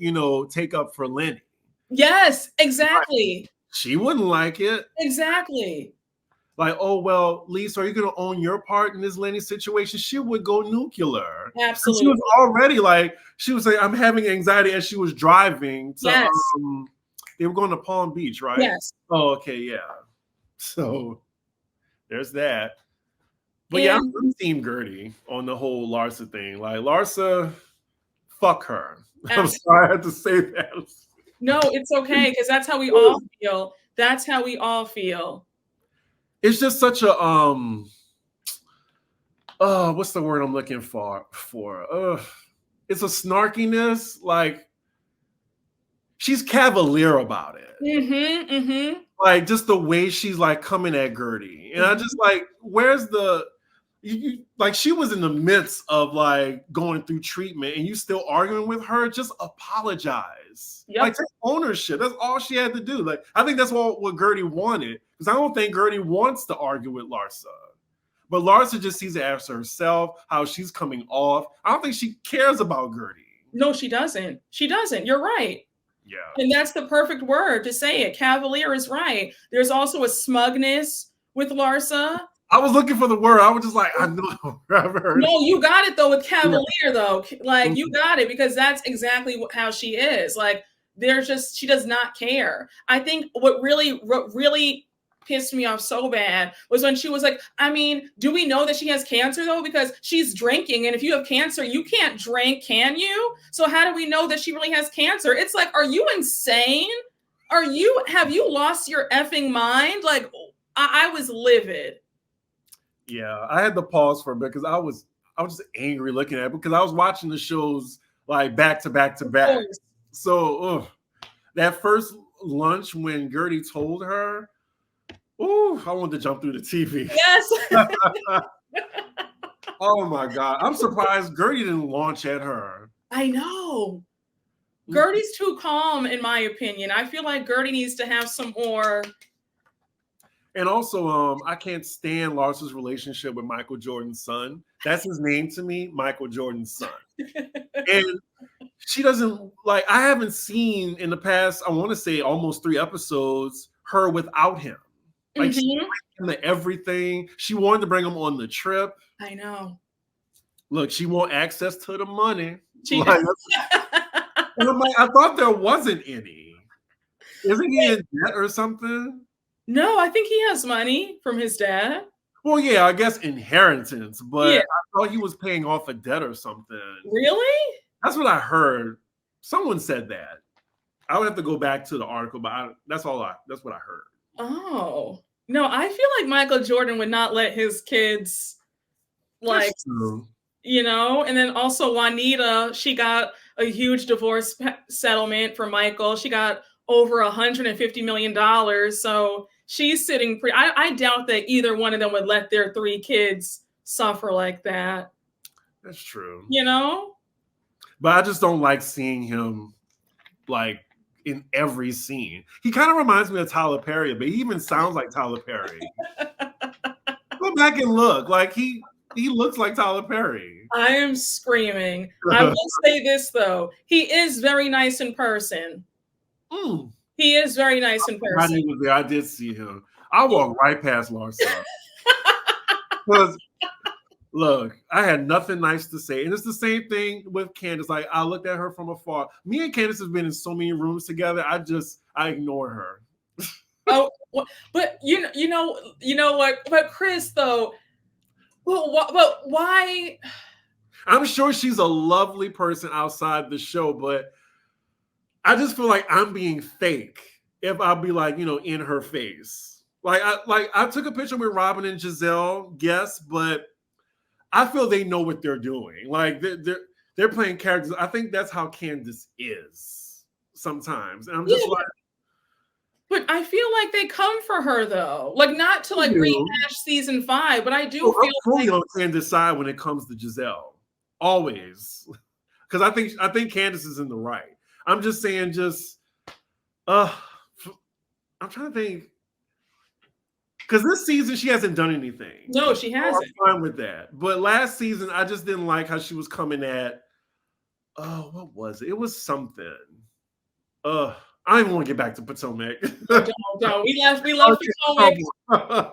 take up for Lenny. Yes, exactly. She wouldn't like it. Exactly. Like, oh, well, Lisa, are you going to own your part in this Lenny situation? She would go nuclear. Absolutely. She was already like, she was saying, I'm having anxiety as she was driving. So, yes. They were going to Palm Beach, right? Yes. Oh, okay, yeah. So there's that. But yeah, I'm Team Gertie on the whole Larsa thing. Like, Larsa, fuck her. I'm sorry I had to say that. No, it's okay, because that's how we all feel. That's how we all feel. It's just such a what's the word I'm looking for? It's a snarkiness. Like, she's cavalier about it. Mm-hmm. Mm-hmm. Like just the way she's like coming at Gertie. And I just like, where's the like she was in the midst of like going through treatment and you still arguing with her, just apologize. Yep. Like take ownership. That's all she had to do. Like I think that's what Gertie wanted. Because I don't think Gertie wants to argue with Larsa. But Larsa just sees it as herself, how she's coming off. I don't think she cares about Gertie. No, she doesn't. She doesn't. You're right. Yeah. And that's the perfect word to say it. Cavalier is right. There's also a smugness with Larsa. I was looking for the word. I was just like, I know. No, you got it though with cavalier though. Like you got it because that's exactly how she is. Like she does not care. I think what really pissed me off so bad was when she was like, I mean, do we know that she has cancer though? Because she's drinking, and if you have cancer, you can't drink, can you? So how do we know that she really has cancer? It's like, are you insane? Have you lost your effing mind? Like I was livid. Yeah, I had to pause for a bit because I was just angry looking at it because I was watching the shows like back to back to back. So that first lunch when Gertie told her, I wanted to jump through the TV. Yes. Oh my God. I'm surprised Gertie didn't launch at her. I know. Gertie's too calm, in my opinion. I feel like Gertie needs to have some more. And also, I can't stand Larsa's relationship with Michael Jordan's son. That's his name to me, Michael Jordan's son. And she doesn't like, I haven't seen in the past, I want to say almost 3 episodes, her without him. Like she bring him to everything. She wanted to bring him on the trip. I know. Look, she want access to the money. She like, and I'm like, I thought there wasn't any. Isn't he in debt or something? No, I think he has money from his dad. Well, yeah, I guess inheritance, but I thought he was paying off a debt or something. Really? That's what I heard. Someone said that. I would have to go back to the article, but that's what I heard. Oh. No, I feel like Michael Jordan would not let his kids like, you know, and then also Juanita, she got a huge divorce settlement for Michael. She got over $150 million. So she's sitting pretty. I doubt that either one of them would let their 3 kids suffer like that. That's true. You know? But I just don't like seeing him like in every scene. He kind of reminds me of Tyler Perry, but he even sounds like Tyler Perry. Go back and look. Like he looks like Tyler Perry. I am screaming. I will say this though. He is very nice in person. He is very nice in person. He was there. I did see him. I walked right past Larsa. Because look, I had nothing nice to say. And it's the same thing with Candace. Like I looked at her from afar. Me and Candace have been in so many rooms together. I ignore her. Oh, but you know what? But Chris, though, but why? I'm sure she's a lovely person outside the show, but I just feel like I'm being fake if I'll be like, in her face. Like I took a picture with Robin and Giselle, yes, but I feel they know what they're doing. Like they're playing characters. I think that's how Candace is sometimes. And I'm just like, but I feel like they come for her though. Like not to like rehash season 5, but I do feel I'm fully on Candace's side when it comes to Giselle. Always. Because I think Candace is in the right. I'm just saying I'm trying to think. Because this season, she hasn't done anything. No, she hasn't. I'm fine with that. But last season, I just didn't like how she was coming at, what was it? It was something. I don't even want to get back to Potomac. Don't. We left Potomac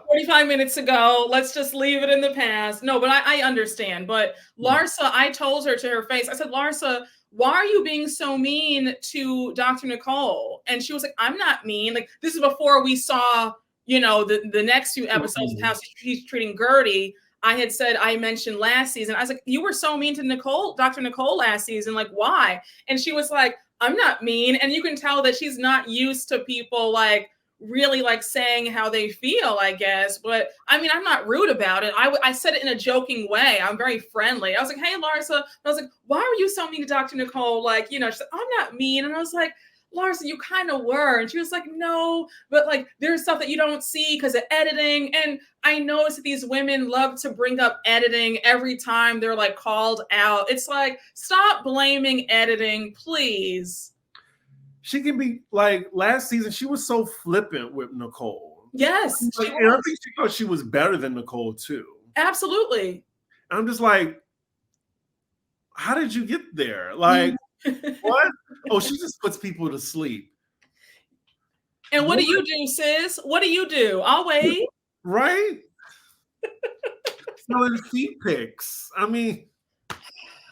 45 minutes ago. Let's just leave it in the past. No, but I understand. But Larsa, I told her to her face, I said, Larsa, why are you being so mean to Dr. Nicole? And she was like, I'm not mean. Like, this is before we saw, the next few episodes of how he's treating Gertie. I mentioned last season, I was like, you were so mean to Dr. Nicole last season. Like, why? And she was like, I'm not mean. And you can tell that she's not used to people like really like saying how they feel, I guess. But I mean, I'm not rude about it. I said it in a joking way. I'm very friendly. I was like, hey, Larsa. I was like, why are you so mean to Dr. Nicole? Like, she's like, I'm not mean. And I was like, Larsa, you kind of were. And she was like, no, but like there's stuff that you don't see because of editing. And I noticed that these women love to bring up editing every time they're like called out. It's like, stop blaming editing, please. She can be like last season, she was so flippant with Nicole. Yes. Like, and I think she thought she was better than Nicole too. Absolutely. I'm just like, how did you get there? Like, what? Oh, she just puts people to sleep. And what do you do, sis? What do you do? I'll wait. Right? Selling feet pics. I mean, I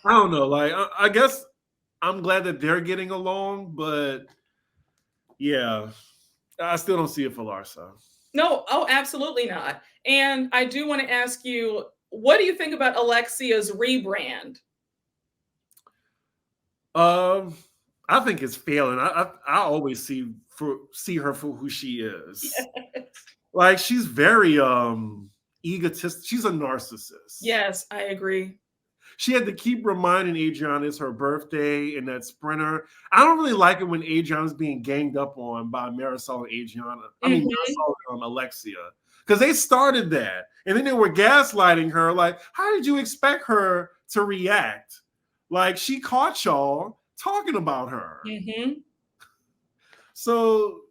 don't know. Like, I guess I'm glad that they're getting along, but yeah, I still don't see it for Larsa. No, oh, absolutely not. And I do want to ask you, what do you think about Alexia's rebrand? I think it's failing. I always see her for who she is. Yes. Like she's very egotistic. She's a narcissist. Yes, I agree. She had to keep reminding Adriana it's her birthday and that sprinter. I don't really like it when Adriana's being ganged up on by Marisol and Adriana. I mean, Marisol and Alexia. Because they started that. And then they were gaslighting her. Like, how did you expect her to react? Like, she caught y'all talking about her. So,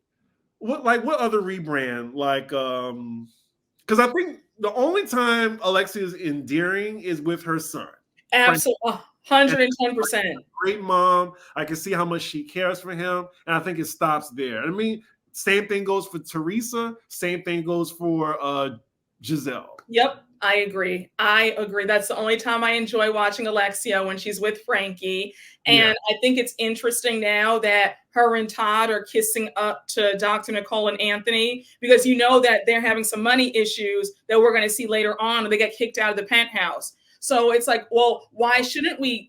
what other rebrand? Like, because I think the only time Alexia is endearing is with her son. Absolutely, 110%. Great mom. I can see how much she cares for him, and I think it stops there. I mean, same thing goes for Teresa. Same thing goes for Giselle. Yep, I agree. That's the only time I enjoy watching Alexia, when she's with Frankie. And I think it's interesting now that her and Todd are kissing up to Dr. Nicole and Anthony, because you know that they're having some money issues that we're going to see later on when they get kicked out of the penthouse. So it's like, well, why shouldn't we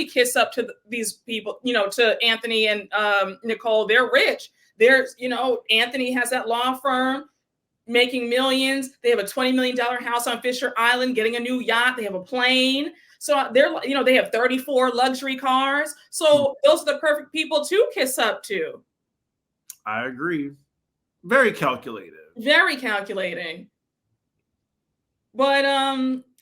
kiss up to these people, to Anthony and Nicole? They're rich. Anthony has that law firm making millions. They have a $20 million house on Fisher Island, getting a new yacht. They have a plane. So they have 34 luxury cars. So those are the perfect people to kiss up to. I agree. Very calculated. Very calculating. But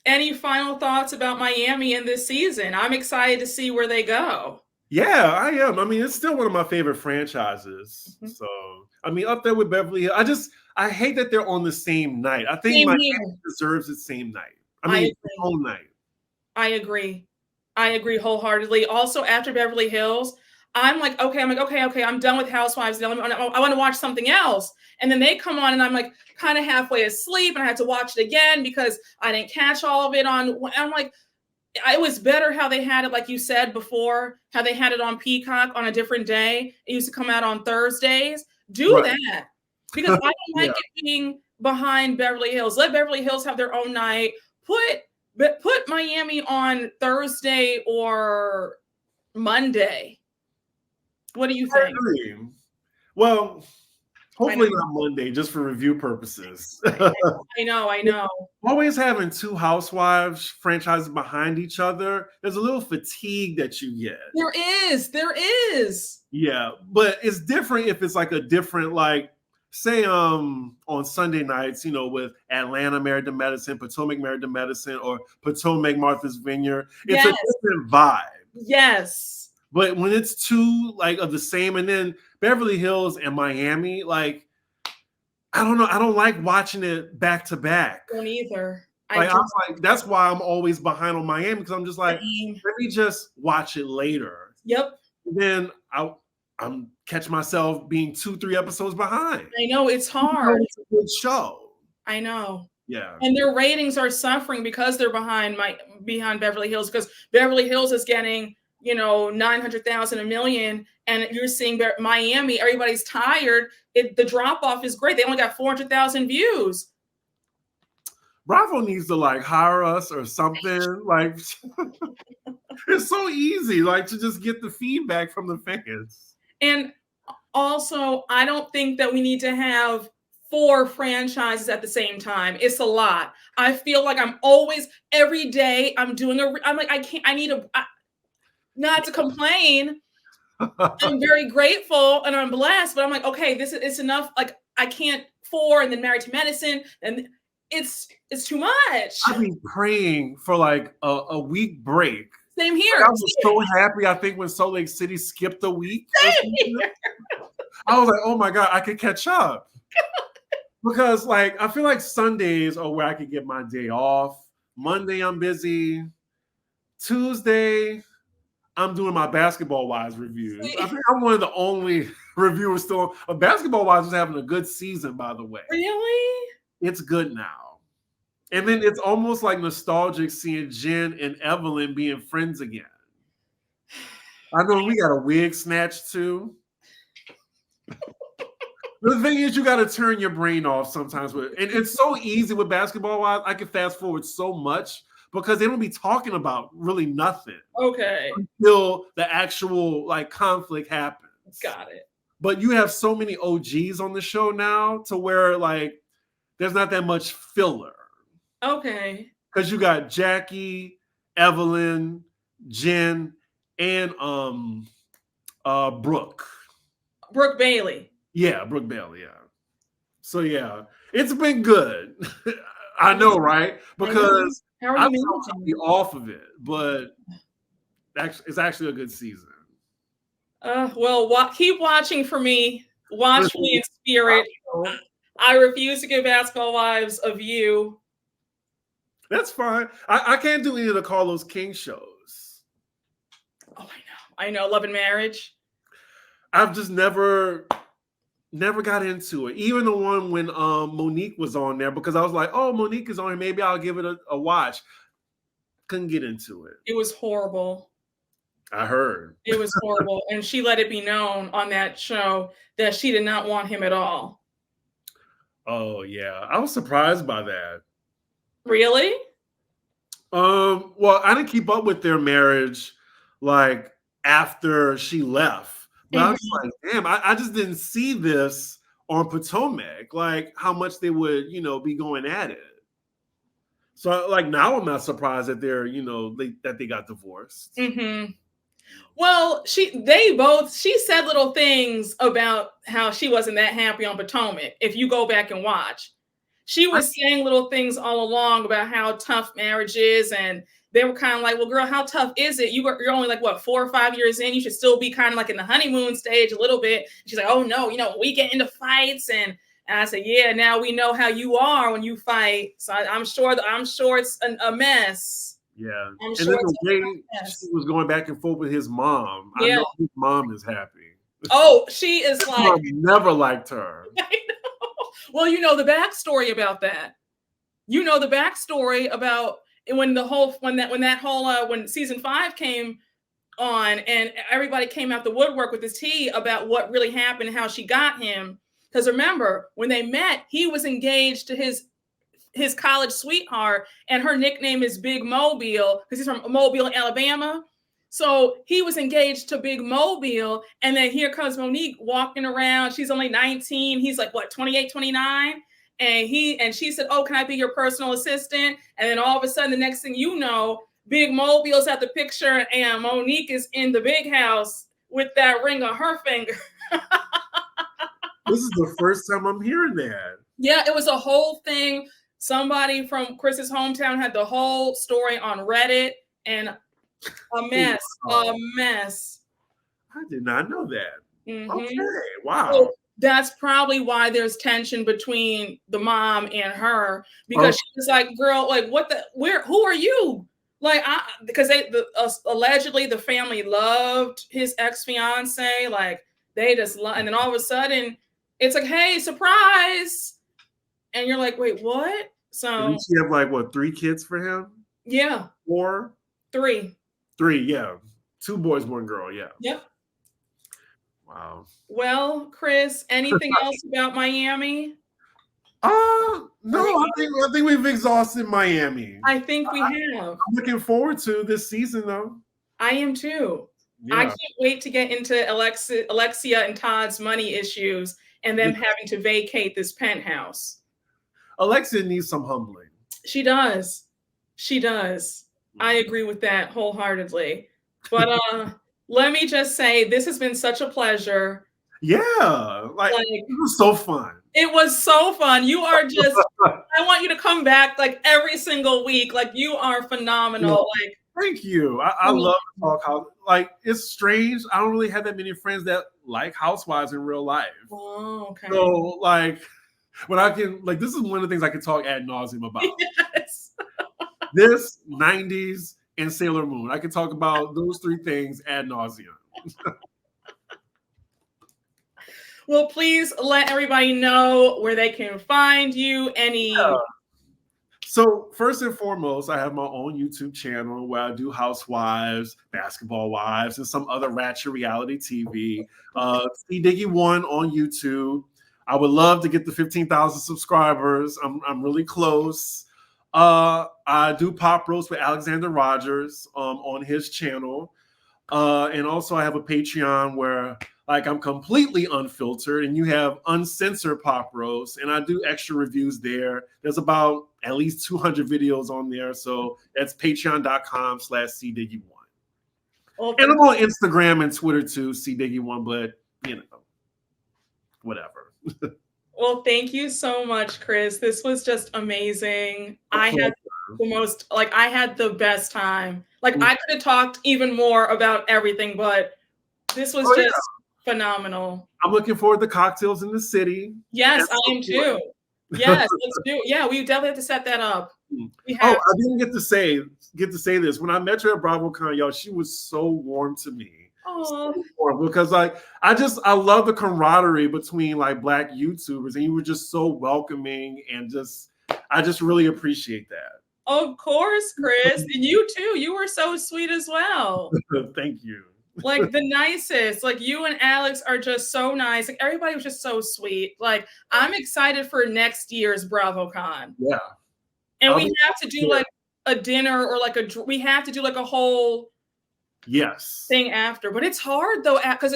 any final thoughts about Miami in this season? I'm excited to see where they go. Yeah, I am. I mean, it's still one of my favorite franchises. So, I mean, up there with Beverly Hills. I hate that they're on the same night. I think Miami deserves the same night. I mean, the whole night. I agree wholeheartedly. Also, after Beverly Hills, I'm like, okay, I'm done with Housewives. I want to watch something else. And then they come on and I'm like kind of halfway asleep, and I had to watch it again because I didn't catch all of it on. I'm like, it was better how they had it, like you said before, how they had it on Peacock on a different day. It used to come out on Thursdays. Do that, because I don't like it being behind Beverly Hills. Let Beverly Hills have their own night. Put Miami on Thursday or Monday. What do you think? Well, hopefully not Monday, just for review purposes. I know. Always having two Housewives franchises behind each other, there's a little fatigue that you get. There is. Yeah, but it's different if it's like a different, like, say on Sunday nights, with Atlanta Married to Medicine, Potomac Married to Medicine, or Potomac Martha's Vineyard. It's a different vibe. Yes. But when it's two like of the same, and then Beverly Hills and Miami, like, I don't know. I don't like watching it back to back. Don't either. That's why I'm always behind on Miami, because I'm just like, let me just watch it later. Yep. And then I'm catch myself being 2-3 episodes behind. I know, it's hard. It's a good show. I know. Yeah. And their ratings are suffering because they're behind Beverly Hills, because Beverly Hills is getting 900,000, a million, and you're seeing Miami, everybody's tired. The drop off is great. They only got 400,000 views. Bravo needs to hire us or something. Like, it's so easy, to just get the feedback from the fans. And also, I don't think that we need to have 4 franchises at the same time. It's a lot. I feel like I'm always, every day, I'm like, not to complain, I'm very grateful and I'm blessed, but I'm like, okay, it's enough. Like I can't 4 and then Married to Medicine, and it's too much. I've been praying for like a week break. Same Like, here. I was so happy. I think when Salt Lake City skipped a week, Same here. I was like, oh my God, I could catch up. Because like I feel like Sundays are where I could get my day off. Monday I'm busy. Tuesday I'm doing my Basketball Wives reviews. I think I'm one of the only reviewers still. Basketball Wives is having a good season, by the way. Really? It's good now. And then it's almost like nostalgic seeing Jen and Evelyn being friends again. I know we got a wig snatch too. The thing is, you got to turn your brain off sometimes. And it's so easy with Basketball Wives. I can fast forward so much because they don't be talking about really nothing. Okay. Until the actual like conflict happens. Got it. But you have so many OGs on the show now to where like there's not that much filler. Okay. Because you got Jackie, Evelyn, Jen, and Brooke. Brooke Bailey. Yeah, Brooke Bailey, yeah. So yeah, it's been good. I know, right? Because how are I'm you managing off of it, but it's actually a good season. Well, keep watching for me. Watch me in spirit. I refuse to give Basketball Wives a view. That's fine. I can't do any of the Carlos King shows. Oh, I know. Love and Marriage. I've just never got into it. Even the one when Monique was on there, because I was like, oh, Monique is on here. Maybe I'll give it a watch. Couldn't get into it. It was horrible. I heard. It was horrible. And she let it be known on that show that she did not want him at all. Oh, yeah. I was surprised by that. Really? Well, I didn't keep up with their marriage like after she left. But I was like, damn, I just didn't see this on Potomac, like how much they would, be going at it. So like now I'm not surprised that they're, that they got divorced. Mm-hmm. Well, she said little things about how she wasn't that happy on Potomac. If you go back and watch, she was saying little things all along about how tough marriage is, and they were kind of like, well, girl, how tough is it? You're only like, what, 4 or 5 years in? You should still be kind of like in the honeymoon stage a little bit. She's like, oh, no, we get into fights. And I said, yeah, now we know how you are when you fight. So I'm sure it's a mess. Yeah. I'm sure then the way she was going back and forth with his mom, yeah. I know his mom is happy. Oh, she is like... mom never liked her. I know. Well, the backstory about that. The backstory about... when season 5 came on and everybody came out the woodwork with this tea about what really happened and how she got him. Because remember, when they met, he was engaged to his college sweetheart, and her nickname is Big Mobile because he's from Mobile, Alabama. So he was engaged to Big Mobile, and then here comes Monique walking around. She's only 19. He's like, what, 28, 29? And she said, oh, can I be your personal assistant? And then all of a sudden, the next thing you know, Big Mobile's at the picture and Monique is in the big house with that ring on her finger. This is the first time I'm hearing that. Yeah, it was a whole thing. Somebody from Chris's hometown had the whole story on Reddit, and a mess, a mess. I did not know that. Mm-hmm. Okay, wow. So that's probably why there's tension between the mom and her, because she was like, girl, like who are you? Like, because allegedly the family loved his ex-fiance, like they just love, and then all of a sudden it's like, hey, surprise. And you're like, wait, what? So did she have like what, 3 kids for him? Yeah. 4? 3. 3, yeah. 2 boys, 1 girl, yeah. Yep. Wow. Well, Chris, anything else about Miami? No, I think we've exhausted Miami. I think we have. I'm looking forward to this season, though. I am too. Yeah. I can't wait to get into Alexia and Todd's money issues and them having to vacate this penthouse. Alexia needs some humbling. She does. She does. I agree with that wholeheartedly. But Let me just say, this has been such a pleasure. Yeah, like it was so fun. It was so fun. You are just, I want you to come back like every single week. Like you are phenomenal. Like thank you. I love to talk how like it's strange. I don't really have that many friends that like Housewives in real life. Oh, okay. So like when I can like this is one of the things I can talk ad nauseum about. Yes. This 90s and Sailor Moon. I can talk about those three things ad nauseum. Well, please let everybody know where they can find you. So first and foremost, I have my own YouTube channel where I do Housewives, Basketball Wives, and some other ratchet reality TV. C Diggy1 on YouTube. I would love to get the 15,000 subscribers. I'm really close. I do pop roast with Alexander Rogers on his channel. And also I have a Patreon where like I'm completely unfiltered and you have uncensored pop roast and I do extra reviews there. There's about at least 200 videos on there. So that's patreon.com/cdiggy1. Okay. And I'm on Instagram and Twitter too, cdiggy1, but you know, whatever. Well, thank you so much, Chris. This was just amazing. I had the best time. Like I could have talked even more about everything, but this was just phenomenal. I'm looking forward to cocktails in the city. Yes, I am too. Yes, let's do it. Yeah, we definitely have to set that up. I didn't get to say this. When I met her at BravoCon, y'all, she was so warm to me. So warm, because like I love the camaraderie between like Black YouTubers, and you were just so welcoming and I just really appreciate that. Of course, Chris, and you too. You were so sweet as well. Thank you. Like the nicest. Like you and Alex are just so nice. Like everybody was just so sweet. Like I'm excited for next year's BravoCon. Yeah. And we have to do like a dinner or like we have to do like a whole thing after. But it's hard though, because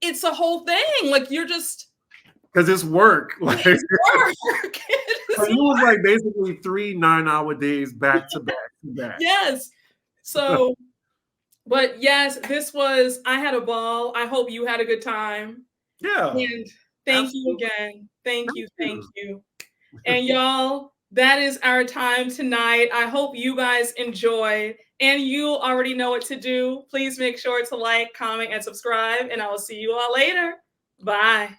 it's a whole thing. Like you're just because it's work. Like it's work. It was like basically 3 9-hour days back to back. Yes. So but yes, I had a ball. I hope you had a good time. Yeah. And thank you again. Thank you. And y'all, that is our time tonight. I hope you guys enjoy. And you already know what to do. Please make sure to like, comment, and subscribe. And I will see you all later. Bye.